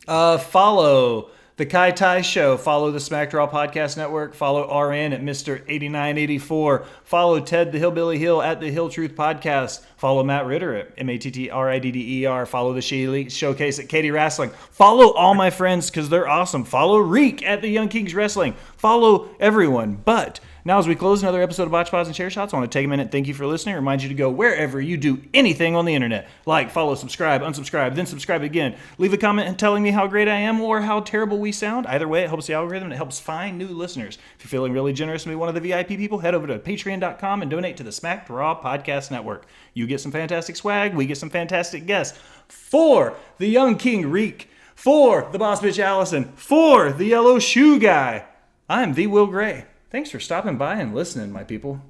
Follow the Kai Tai Show. Follow the Smack Draw Podcast Network. Follow RN at Mr. 8984. Follow Ted the Hillbilly Hill at the Hill Truth Podcast. Follow Matt Ritter at MATTRIDDER. Follow the She Elite Showcase at Katie Wrestling. Follow all my friends because they're awesome. Follow Riq at the Young Kings Wrestling. Follow everyone. But now, as we close another episode of Botched Pods and Chair Shots, I want to take a minute. Thank you for listening. Remind you to go wherever you do anything on the internet. Like, follow, subscribe, unsubscribe, then subscribe again. Leave a comment telling me how great I am or how terrible we sound. Either way, it helps the algorithm and it helps find new listeners. If you're feeling really generous and be one of the VIP people, head over to patreon.com and donate to the Smack Draw Podcast Network. You get some fantastic swag. We get some fantastic guests. For the Young King Riq, for the Boss Bitch Allison, for the Yellow Shoe Guy, I'm the Will Gray. Thanks for stopping by and listening, my people.